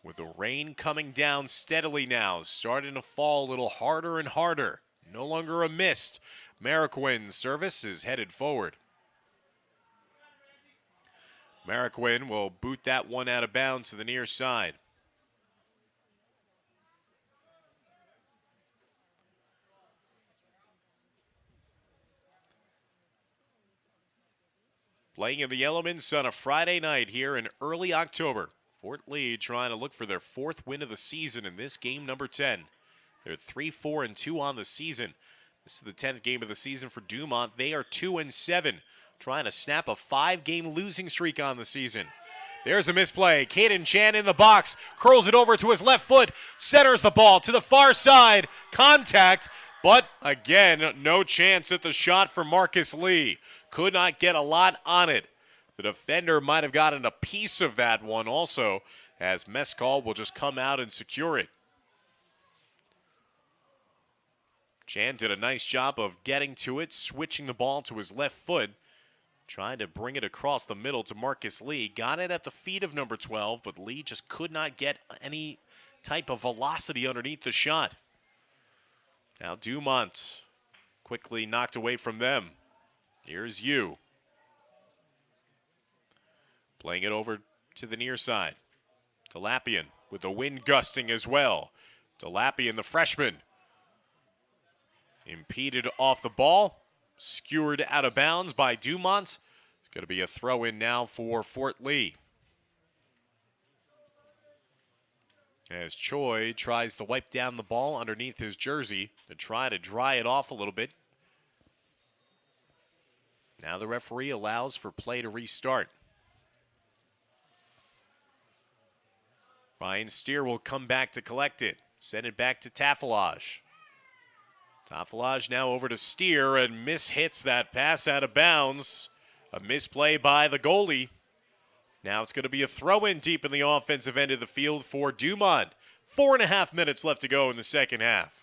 With the rain coming down steadily now, starting to fall a little harder and harder. No longer a mist. Marquin's service is headed forward. Marquin will boot that one out of bounds to the near side. Playing in the elements on a Friday night here in early October. Fort Lee trying to look for their 4th win of the season in this game number 10. They're 3-4-2 on the season. This is the 10th game of the season for Dumont. They are 2-7, trying to snap a 5-game losing streak on the season. There's a misplay. Caden Chan in the box, curls it over to his left foot, centers the ball to the far side. Contact, but again, no chance at the shot for Marcus Lee. Could not get a lot on it. The defender might have gotten a piece of that one also, as Mescal will just come out and secure it. Chan did a nice job of getting to it, switching the ball to his left foot, trying to bring it across the middle to Marcus Lee. Got it at the feet of number 12, but Lee just could not get any type of velocity underneath the shot. Now Dumont quickly knocked away from them. Here's Yu. Playing it over to the near side. Talapian with the wind gusting as well. Talapian, the freshman. Impeded off the ball. Skewered out of bounds by Dumont. It's going to be a throw-in now for Fort Lee. As Choi tries to wipe down the ball underneath his jersey to try to dry it off a little bit. Now the referee allows for play to restart. Ryan Steer will come back to collect it. Send it back to Tafilage. Tafilage now over to Steer and mishits that pass out of bounds. A misplay by the goalie. Now it's going to be a throw-in deep in the offensive end of the field for Dumont. 4.5 minutes left to go in the second half.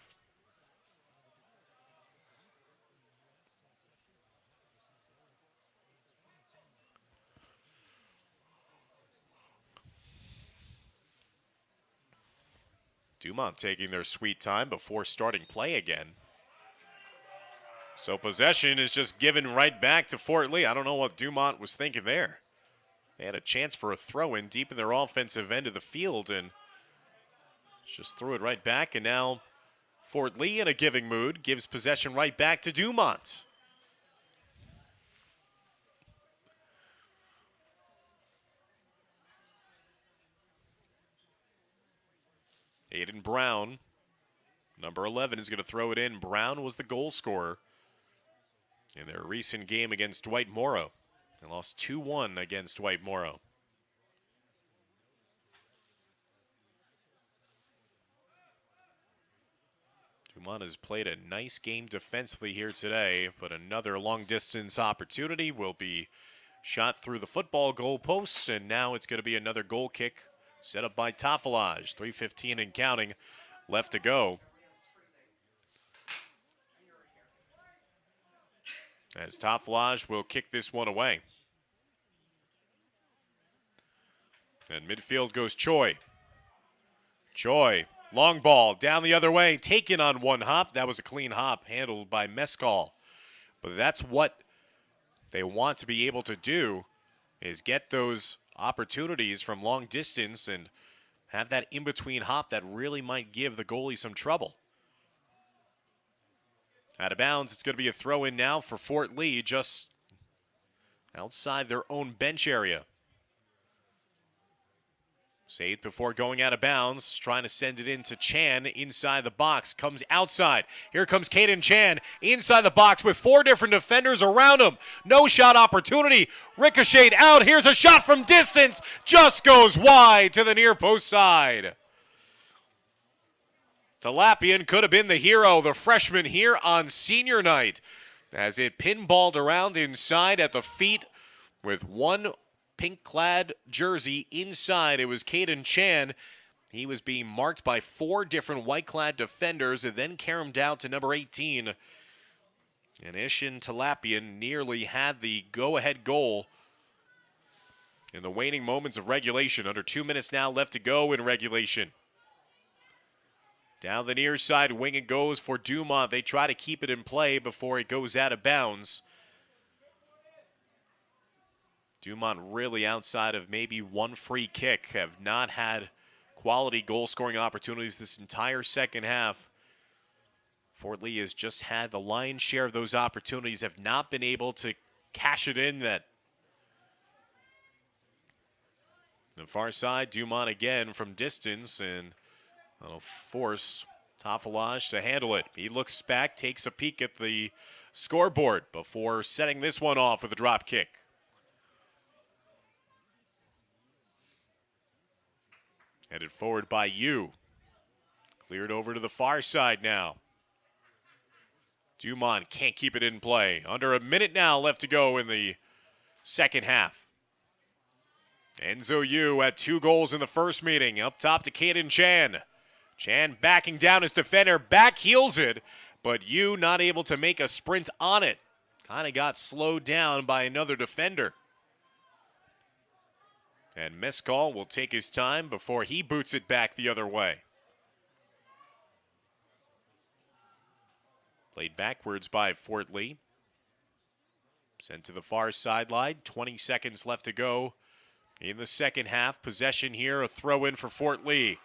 Dumont taking their sweet time before starting play again. So possession is just given right back to Fort Lee. I don't know what Dumont was thinking there. They had a chance for a throw-in deep in their offensive end of the field and just threw it right back. And now Fort Lee, in a giving mood, gives possession right back to Dumont. Aiden Brown, number 11, is going to throw it in. Brown was the goal scorer in their recent game against Dwight Morrow. They lost 2-1 against Dwight Morrow. Dumont has played a nice game defensively here today, but another long-distance opportunity will be shot through the football goal posts, and now it's going to be another goal kick set up by Tafilage. 3:15 and counting left to go. As Tafilage will kick this one away. And midfield goes Choi. Choi, long ball, down the other way, taken on one hop. That was a clean hop handled by Mescal. But that's what they want to be able to do, is get those opportunities from long distance and have that in-between hop that really might give the goalie some trouble. Out of bounds, it's going to be a throw-in now for Fort Lee, just outside their own bench area. Saved before going out of bounds, trying to send it in to Chan inside the box, comes outside. Here comes Caden Chan inside the box with 4 different defenders around him. No shot opportunity, ricocheted out. Here's a shot from distance, just goes wide to the near post side. Talapian could have been the hero, the freshman here on senior night, as it pinballed around inside at the feet with one pink-clad jersey inside. It was Caden Chan. He was being marked by 4 different white-clad defenders and then caromed out to number 18. And Ishin Talapian nearly had the go-ahead goal in the waning moments of regulation. Under 2 minutes now left to go in regulation. Down the near side wing it goes for Dumont. They try to keep it in play before it goes out of bounds. Dumont really, outside of maybe one free kick, have not had quality goal-scoring opportunities this entire second half. Fort Lee has just had the lion's share of those opportunities, have not been able to cash it in. That The far side, Dumont again from distance, and that'll force Tafalage to handle it. He looks back, takes a peek at the scoreboard before setting this one off with a drop kick. Headed forward by Yu. Cleared over to the far side now. Dumont can't keep it in play. Under a minute now left to go in the second half. Enzo Yu had 2 goals in the first meeting. Up top to Caden Chan. Chan backing down his defender. Back heels it, but Yu not able to make a sprint on it. Kind of got slowed down by another defender. And Mescal will take his time before he boots it back the other way. Played backwards by Fort Lee. Sent to the far sideline. 20 seconds left to go in the second half. Possession here, a throw in for Fort Lee.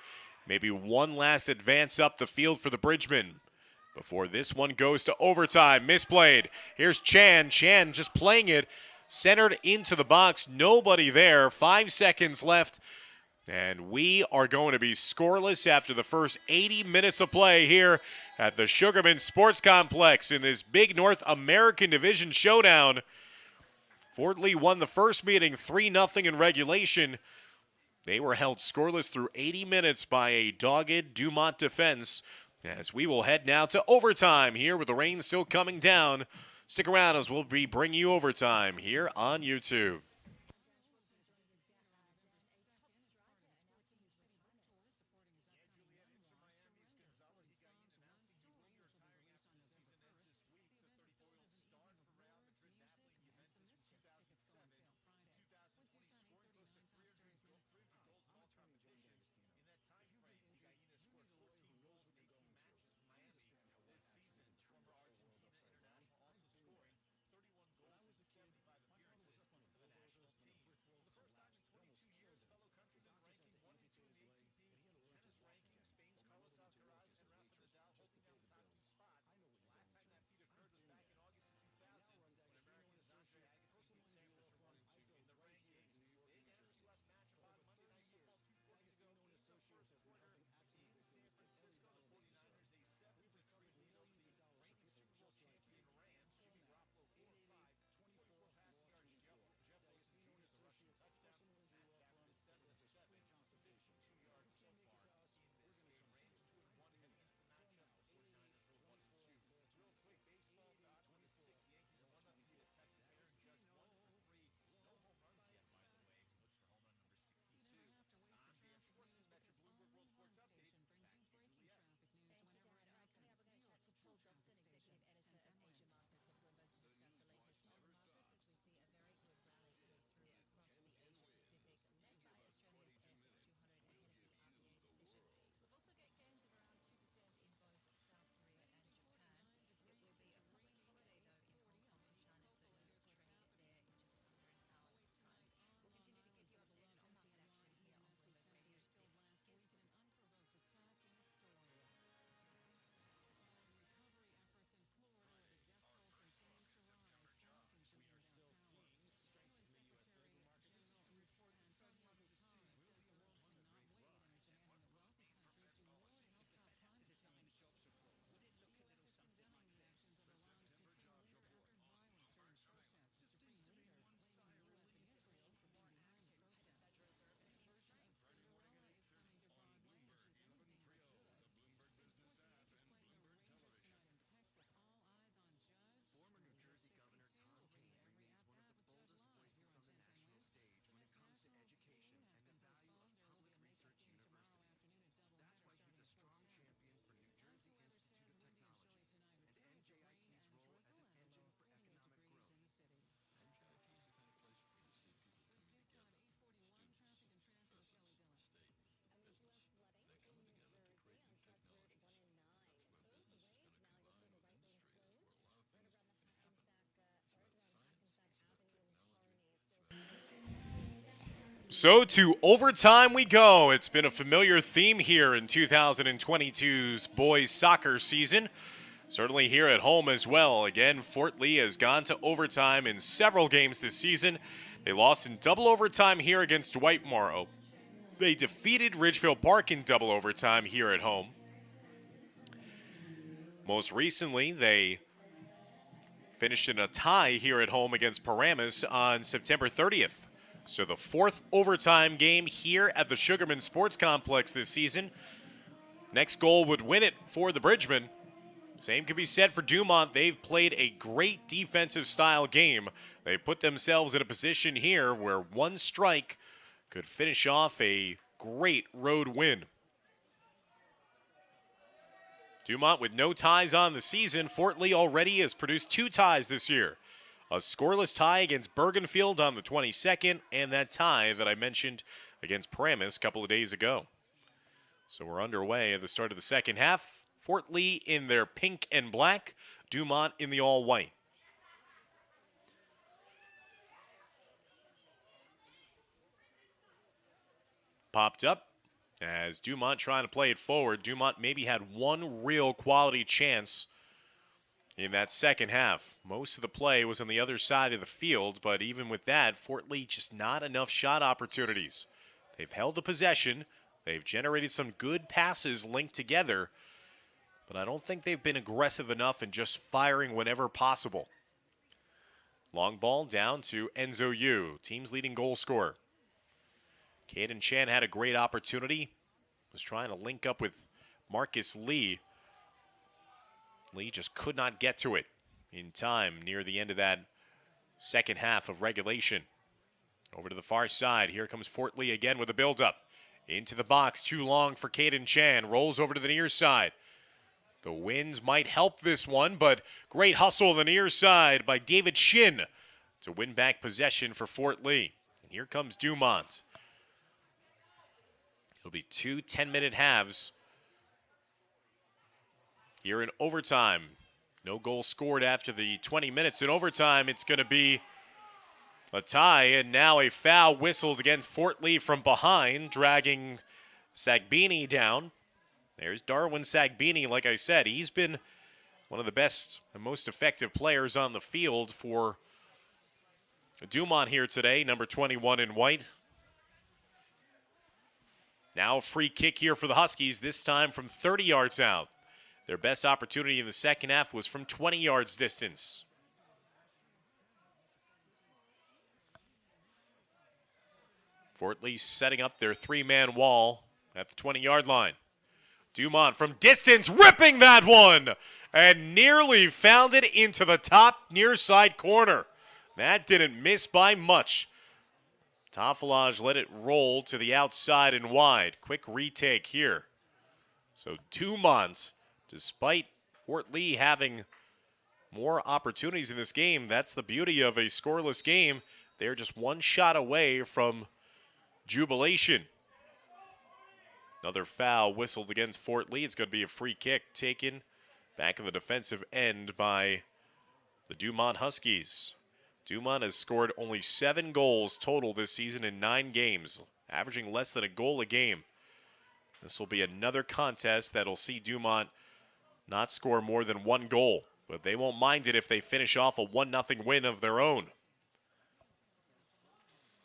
Maybe one last advance up the field for the Bridgemen before this one goes to overtime. Misplayed. Here's Chan. Chan just playing it. Centered into the box. Nobody there. 5 seconds left. And we are going to be scoreless after the first 80 minutes of play here at the Sugarman Sports Complex in this big North American Division showdown. Fort Lee won the first meeting 3-0 in regulation. They were held scoreless through 80 minutes by a dogged Dumont defense. As we will head now to overtime here with the rain still coming down. Stick around as we'll be bringing you overtime here on YouTube. So to overtime we go. It's been a familiar theme here in 2022's boys soccer season. Certainly here at home as well. Again, Fort Lee has gone to overtime in several games this season. They lost in double overtime here against Whitemore They defeated Ridgefield Park in double overtime here at home. Most recently, they finished in a tie here at home against Paramus on September 30th. So the fourth overtime game here at the Sugarman Sports Complex this season. Next goal would win it for the Bridgemen. Same can be said for Dumont. They've played a great defensive style game. They put themselves in a position here where one strike could finish off a great road win. Dumont with no ties on the season. Fort Lee already has produced 2 ties this year. A scoreless tie against Bergenfield on the 22nd, and that tie that I mentioned against Paramus a couple of days ago. So we're underway at the start of the second half. Fort Lee in their pink and black, Dumont in the all-white. Popped up as Dumont trying to play it forward. Dumont maybe had one real quality chance in that second half. Most of the play was on the other side of the field, but even with that, Fort Lee just not enough shot opportunities. They've held the possession. They've generated some good passes linked together, but I don't think they've been aggressive enough in just firing whenever possible. Long ball down to Enzo Yu, team's leading goal scorer. Caden Chan had a great opportunity. Was trying to link up with Marcus Lee. Lee just could not get to it in time near the end of that second half of regulation. Over to the far side. Here comes Fort Lee again with a build-up. Into the box. Too long for Caden Chan. Rolls over to the near side. The winds might help this one, but great hustle on the near side by David Shin to win back possession for Fort Lee. And here comes Dumont. It'll be 2 10-minute halves here in overtime. No goal scored after the 20 minutes. In overtime, it's going to be a tie, and now a foul whistled against Fort Lee from behind, dragging Sagbini down. There's Darwin Sagbini. Like I said, he's been one of the best and most effective players on the field for Dumont here today, number 21 in white. Now a free kick here for the Huskies, this time from 30 yards out. Their best opportunity in the second half was from 20 yards distance. Fort Lee setting up their 3-man wall at the 20-yard line. Dumont from distance, ripping that one, and nearly found it into the top near side corner. That didn't miss by much. Tafilage let it roll to the outside and wide. Quick retake here. So Dumont, despite Fort Lee having more opportunities in this game, that's the beauty of a scoreless game. They're just one shot away from jubilation. Another foul whistled against Fort Lee. It's going to be a free kick taken back in the defensive end by the Dumont Huskies. Dumont has scored only 7 goals total this season in 9 games, averaging less than a goal a game. This will be another contest that'll see Dumont not score more than 1 goal, but they won't mind it if they finish off a 1-0 win of their own.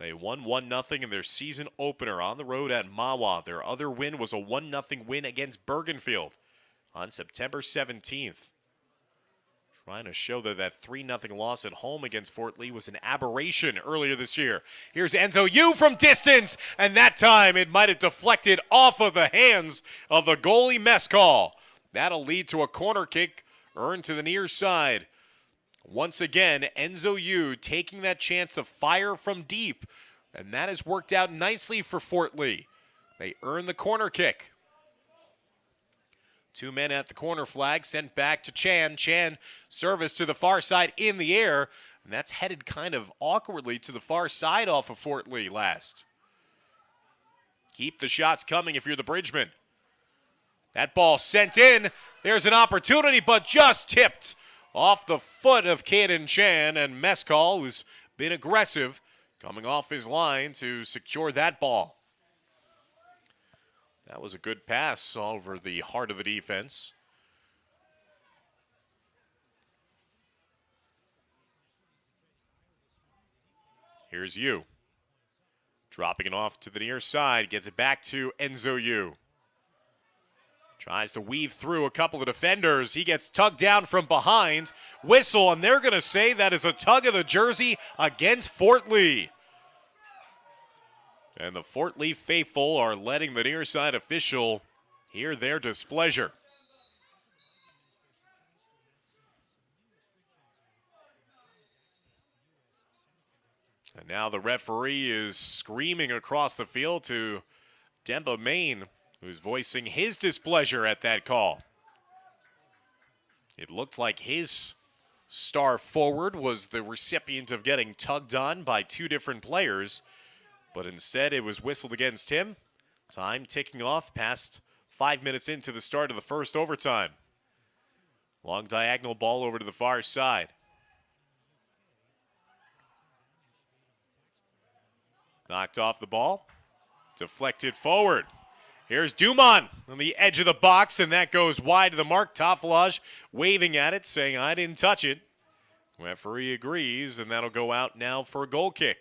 They won 1-0 in their season opener on the road at Mahwah. Their other win was a 1-0 win against Bergenfield on September 17th. Trying to show that 3-0 loss at home against Fort Lee was an aberration earlier this year. Here's Enzo Yu from distance, and that time it might have deflected off of the hands of the goalie Mescal. That'll lead to a corner kick earned to the near side. Once again, Enzo Yu taking that chance to fire from deep, and that has worked out nicely for Fort Lee. They earn the corner kick. 2 men at the corner flag, sent back to Chan. Chan, service to the far side in the air, and that's headed kind of awkwardly to the far side off of Fort Lee last. Keep the shots coming if you're the Bridgemen. That ball sent in. There's an opportunity, but just tipped off the foot of Caden Chan, and Mescal, who's been aggressive, coming off his line to secure that ball. That was a good pass over the heart of the defense. Here's Yu. Dropping it off to the near side, gets it back to Enzo Yu. Tries to weave through a couple of defenders. He gets tugged down from behind. Whistle, and they're going to say that is a tug of the jersey against Fort Lee. And the Fort Lee faithful are letting the near side official hear their displeasure. And now the referee is screaming across the field to Demba Main, who's voicing his displeasure at that call. It looked like his star forward was the recipient of getting tugged on by two different players, but instead it was whistled against him. Time ticking off past 5 minutes into the start of the first overtime. Long diagonal ball over to the far side. Knocked off the ball. Deflected forward. Here's Dumont on the edge of the box, and that goes wide to the mark. Tafalage waving at it, saying, I didn't touch it. Referee agrees, and that'll go out now for a goal kick.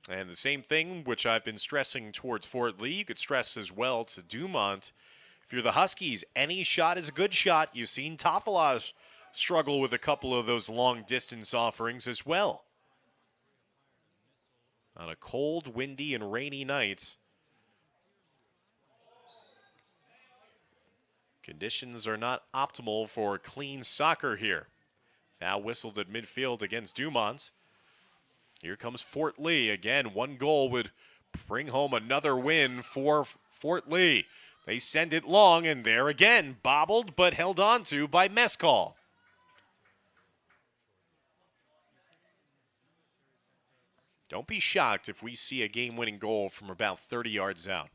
And the same thing, which I've been stressing towards Fort Lee, you could stress as well to Dumont. If you're the Huskies, any shot is a good shot. You've seen Tafalage struggle with a couple of those long-distance offerings as well. On a cold, windy, and rainy night, conditions are not optimal for clean soccer here. Foul whistled at midfield against Dumont. Here comes Fort Lee. Again, one goal would bring home another win for Fort Lee. They send it long, and there again, bobbled but held on to by Mescal. Don't be shocked if we see a game-winning goal from about 30 yards out.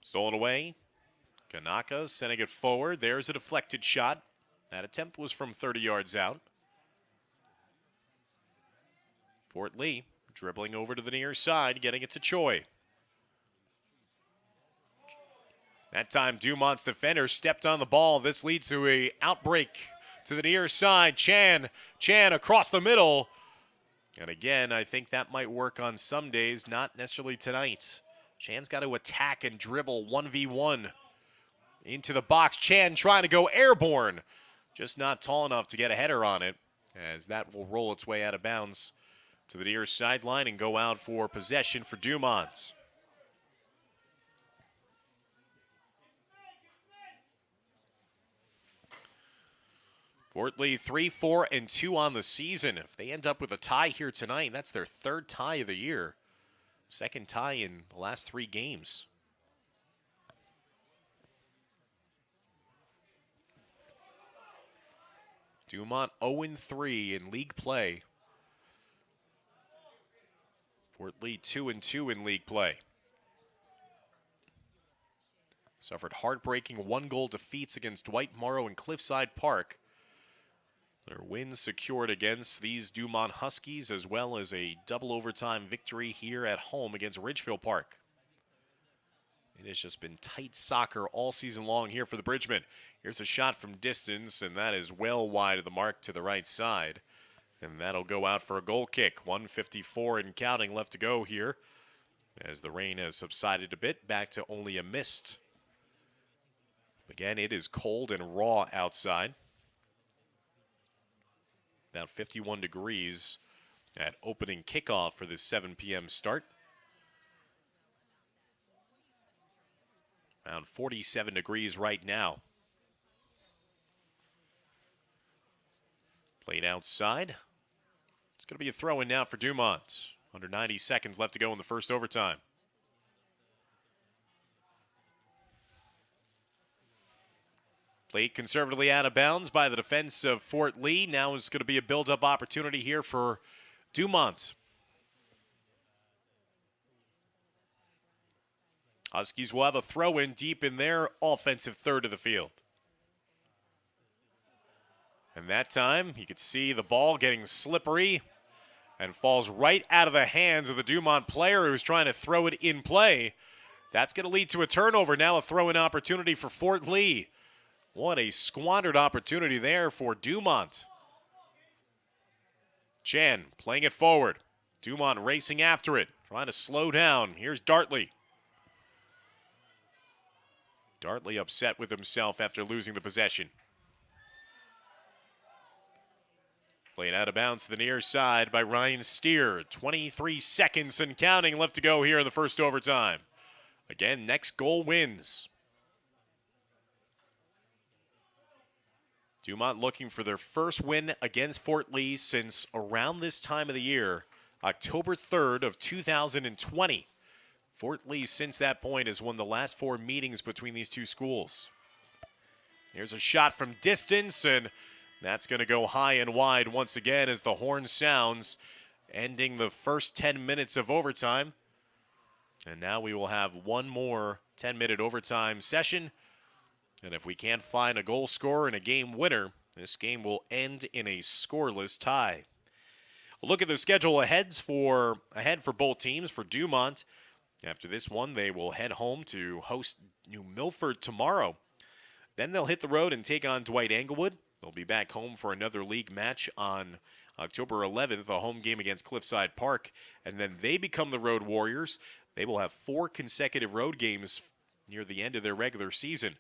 Stolen away. Kanaka sending it forward. There's a deflected shot. That attempt was from 30 yards out. Fort Lee dribbling over to the near side, getting it to Choi. That time, Dumont's defender stepped on the ball. This leads to an outbreak to the near side. Chan across the middle. And again, I think that might work on some days, not necessarily tonight. Chan's got to attack and dribble 1v1 into the box. Chan trying to go airborne. Just not tall enough to get a header on it, as that will roll its way out of bounds to the near sideline and go out for possession for Dumont. Fort Lee 3-4-2 on the season. If they end up with a tie here tonight, that's their third tie of the year. Second tie in the last 3 games. Dumont 0-3 in league play. Fort Lee 2-2 in league play. Suffered heartbreaking 1-goal defeats against Dwight Morrow and Cliffside Park. Their wins secured against these Dumont Huskies, as well as a double overtime victory here at home against Ridgefield Park. It has just been tight soccer all season long here for the Bridgemen. Here's a shot from distance, and that is well wide of the mark to the right side. And that'll go out for a goal kick. 1:54 and counting left to go here, as the rain has subsided a bit, back to only a mist. Again, it is cold and raw outside. About 51 degrees at opening kickoff for this 7 p.m. start. Around 47 degrees right now. Played outside. It's going to be a throw-in now for Dumont. Under 90 seconds left to go in the first overtime. Played conservatively out of bounds by the defense of Fort Lee. Now is going to be a build-up opportunity here for Dumont. Huskies will have a throw-in deep in their offensive third of the field. And that time, you could see the ball getting slippery and falls right out of the hands of the Dumont player who's trying to throw it in play. That's going to lead to a turnover. Now a throw-in opportunity for Fort Lee. What a squandered opportunity there for Dumont. Chan playing it forward. Dumont racing after it, trying to slow down. Here's Dartley. Dartley upset with himself after losing the possession. Played out of bounds to the near side by Ryan Steer. 23 seconds and counting left to go here in the first overtime. Again, next goal wins. Dumont looking for their first win against Fort Lee since around this time of the year, October 3rd of 2020. Fort Lee, since that point, has won the last 4 meetings between these two schools. Here's a shot from distance, and that's going to go high and wide once again as the horn sounds, ending the first 10 minutes of overtime. And now we will have one more 10-minute overtime session. And if we can't find a goal scorer and a game winner, this game will end in a scoreless tie. A look at the schedule ahead for both teams. For Dumont, after this one, they will head home to host New Milford tomorrow. Then they'll hit the road and take on Dwight Englewood. They'll be back home for another league match on October 11th, a home game against Cliffside Park. And then they become the Road Warriors. They will have 4 consecutive road games near the end of their regular season,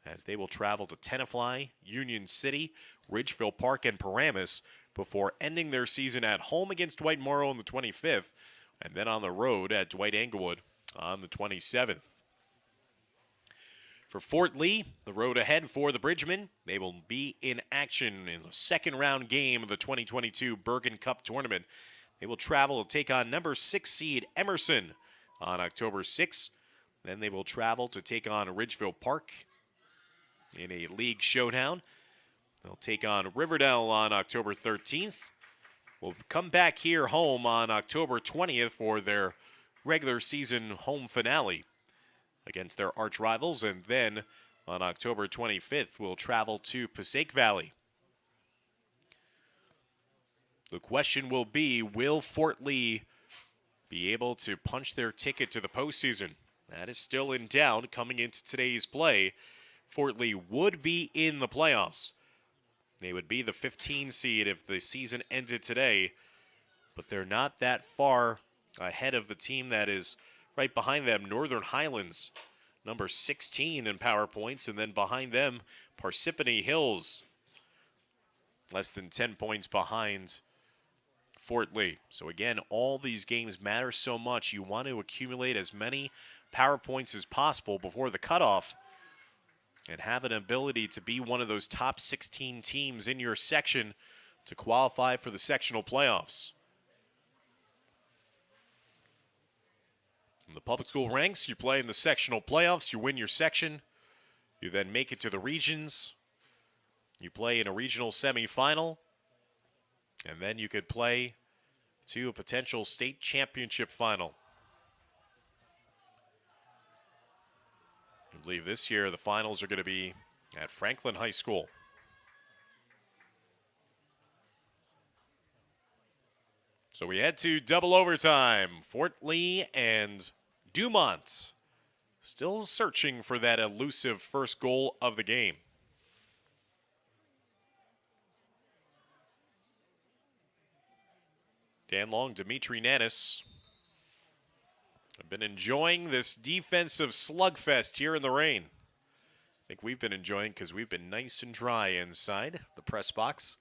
as they will travel to Tenafly, Union City, Ridgeville Park, and Paramus before ending their season at home against Dwight Morrow on the 25th, and then on the road at Dwight Englewood on the 27th. For Fort Lee, the road ahead for the Bridgemen. They will be in action in the second round game of the 2022 Bergen Cup Tournament. They will travel to take on number 6 seed Emerson on October 6th. Then they will travel to take on Ridgeville Park in a league showdown. They'll take on Riverdale on October 13th. We'll come back here home on October 20th for their regular season home finale against their arch rivals. And then on October 25th, we'll travel to Passaic Valley. The question will be, will Fort Lee be able to punch their ticket to the postseason? That is still in doubt coming into today's play. Fort Lee would be in the playoffs. They would be the 15 seed if the season ended today, but they're not that far ahead of the team that is right behind them, Northern Highlands, number 16 in power points, and then behind them, Parsippany Hills, less than 10 points behind Fort Lee. So again, all these games matter so much. You want to accumulate as many power points as possible before the cutoff and have an ability to be one of those top 16 teams in your section to qualify for the sectional playoffs. In the public school ranks, you play in the sectional playoffs, you win your section, you then make it to the regions, you play in a regional semifinal, and then you could play to a potential state championship final. I believe this year the finals are going to be at Franklin High School. So we head to double overtime. Fort Lee and Dumont still searching for that elusive first goal of the game. Dan Long, Dimitri Nanis have been enjoying this defensive slugfest here in the rain. I think we've been enjoying because we've been nice and dry inside the press box.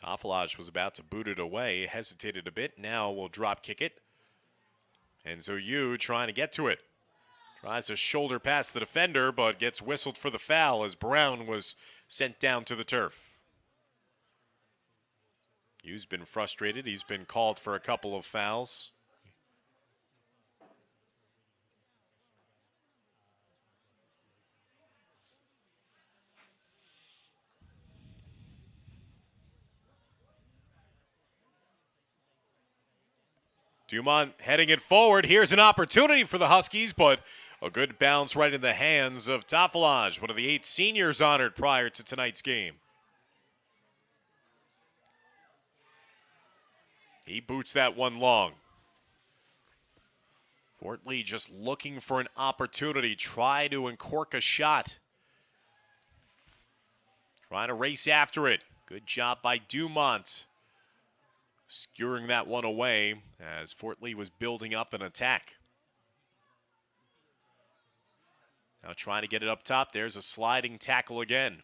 Tafilaj was about to boot it away, hesitated a bit, now will drop kick it. Enzo Yu trying to get to it. Tries to shoulder past the defender, but gets whistled for the foul as Brown was sent down to the turf. Yu's been frustrated. He's been called for a couple of fouls. Dumont heading it forward. Here's an opportunity for the Huskies, but a good bounce right in the hands of Tafilaj, one of the 8 seniors honored prior to tonight's game. He boots that one long. Fort Lee just looking for an opportunity, try to uncork a shot. Trying to race after it. Good job by Dumont. Skewering that one away as Fort Lee was building up an attack. Now trying to get it up top. There's a sliding tackle again.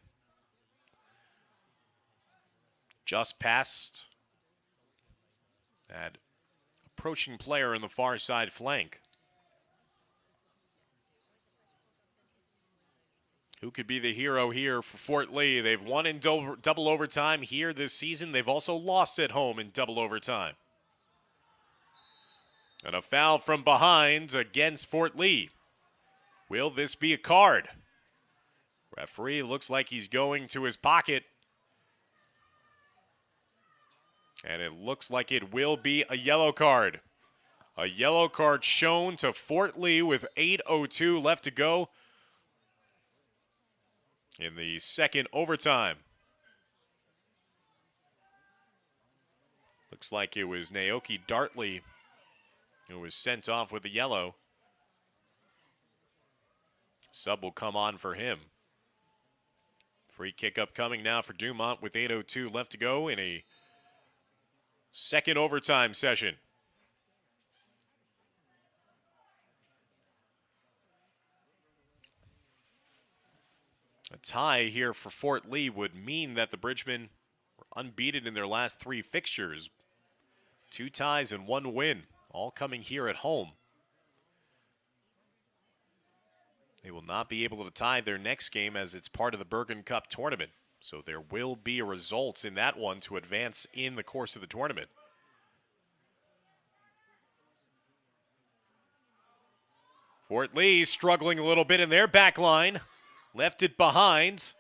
Just past that approaching player in the far side flank. Who could be the hero here for Fort Lee? They've won in double overtime here this season. They've also lost at home in double overtime. And a foul from behind against Fort Lee. Will this be a card? Referee looks like he's going to his pocket. And it looks like it will be a yellow card. A yellow card shown to Fort Lee with 8:02 left to go in the second overtime. Looks like it was Naoki Dartley who was sent off with the yellow. Sub will come on for him. Free kick upcoming now for Dumont with 8:02 left to go in a second overtime session. A tie here for Fort Lee would mean that the Bridgemen were unbeaten in their last 3 fixtures. 2 ties and 1 win, all coming here at home. They will not be able to tie their next game as it's part of the Bergen Cup tournament. So there will be a result in that one to advance in the course of the tournament. Fort Lee struggling a little bit in their back line. Left it behind.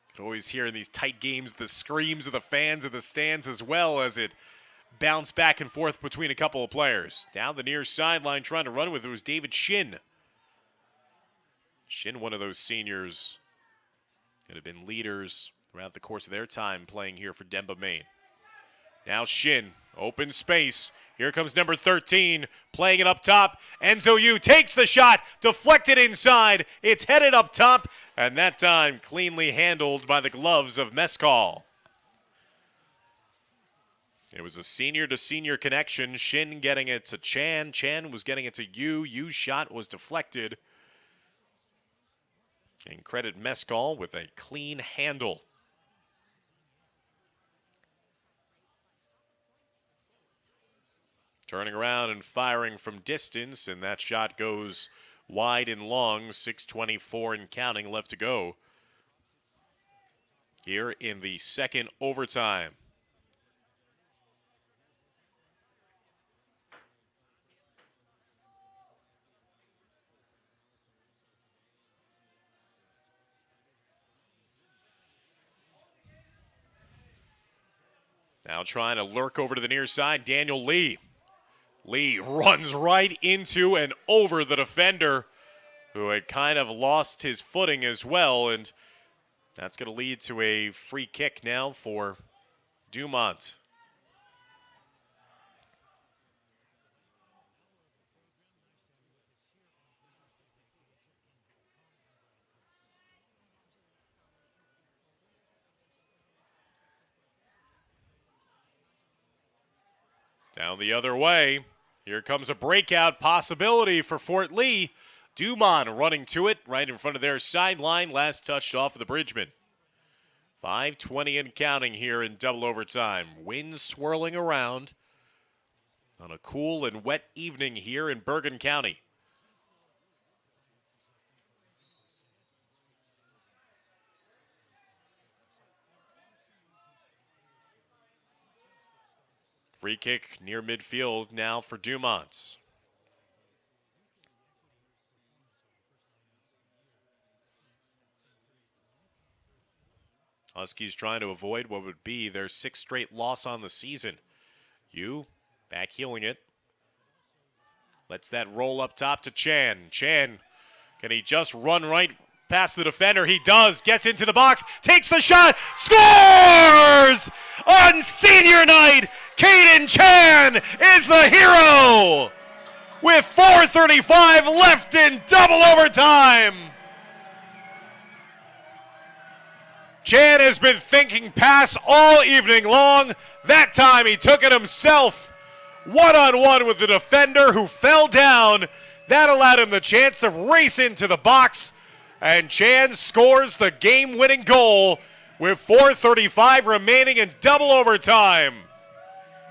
You can always hear in these tight games the screams of the fans in the stands as well as it bounced back and forth between a couple of players. Down the near sideline trying to run with it was David Shin. Shin, one of those seniors that have been leaders throughout the course of their time playing here for Demba, Maine. Now Shin, open space. Here comes number 13, playing it up top. Enzo Yu takes the shot, deflected inside. It's headed up top, and that time cleanly handled by the gloves of Mescal. It was a senior-to-senior connection. Shin getting it to Chan. Chan was getting it to Yu. Yu's shot was deflected. And credit Mescal with a clean handle. Turning around and firing from distance, and that shot goes wide and long. 6:24 and counting left to go here in the second overtime. Now trying to lurk over to the near side, Daniel Lee. Lee runs right into and over the defender who had kind of lost his footing as well, and that's going to lead to a free kick now for Dumont. Down the other way. Here comes a breakout possibility for Fort Lee. Dumont running to it right in front of their sideline. Last touched off of the Bridgeman. 5:20 and counting here in double overtime. Wind swirling around on a cool and wet evening here in Bergen County. Free kick near midfield now for Dumont. Huskies trying to avoid what would be their 6th straight loss on the season. Yu back heeling it. Lets that roll up top to Chan. Chan, can he just run right past the defender? He does. Gets into the box. Takes the shot. Scores! On senior night, Caden Chan is the hero! with 4:35 left in double overtime. Chan has been thinking pass all evening long. That time he took it himself. One-on-one with the defender who fell down. That allowed him the chance to race into the box. And Chan scores the game-winning goal with 4:35 remaining in double overtime.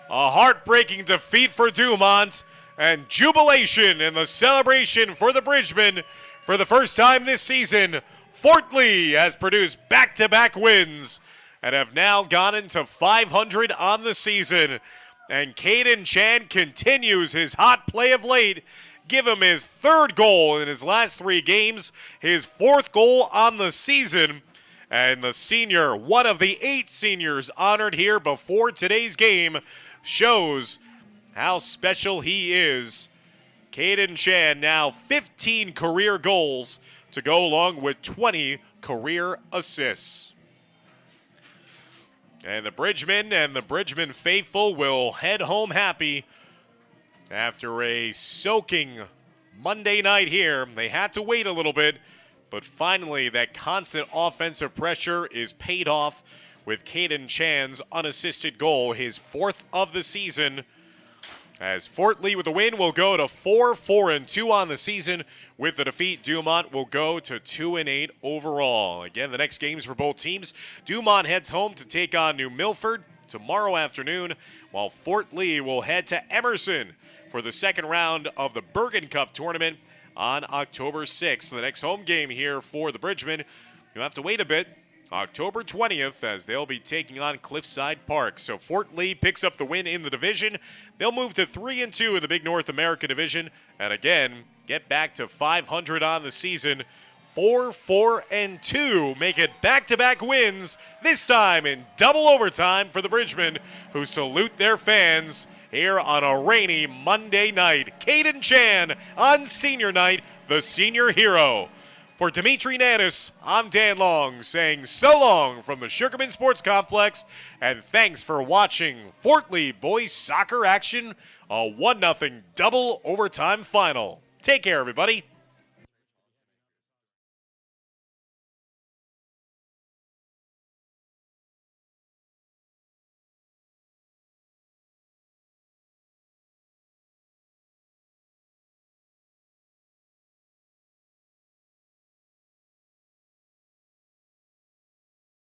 A heartbreaking defeat for Dumont and jubilation in the celebration for the Bridgemen. For the first time this season, Fort Lee has produced back-to-back wins and have now gone into 500 on the season. And Caden Chan continues his hot play of late. Give him his third goal in his last 3 games, his 4th goal on the season. And the senior, one of the 8 seniors honored here before today's game, shows how special he is. Caden Chan now 15 career goals to go along with 20 career assists. And the Bridgemen and the Bridgemen faithful will head home happy after a soaking Monday night here. They had to wait a little bit, but finally that constant offensive pressure is paid off with Caden Chan's unassisted goal, his 4th of the season. As Fort Lee with the win will go to 4-4-2 on the season. With the defeat, Dumont will go to 2-8 overall. Again, the next games for both teams. Dumont heads home to take on New Milford tomorrow afternoon, while Fort Lee will head to Emerson for the second round of the Bergen Cup tournament on October 6th. The next home game here for the Bridgemen, you'll have to wait a bit. October 20th, as they'll be taking on Cliffside Park. So Fort Lee picks up the win in the division. They'll move to 3-2 in the Big North America division, and again, get back to 500 on the season. 4-4-2 make it back-to-back wins, this time in double overtime for the Bridgemen, who salute their fans here on a rainy Monday night. Caden Chan on senior night, the senior hero. For Dimitri Nanis, I'm Dan Long saying so long from the Sugarman Sports Complex, and thanks for watching Fort Lee boys soccer action, a 1-0 double overtime final. Take care, everybody.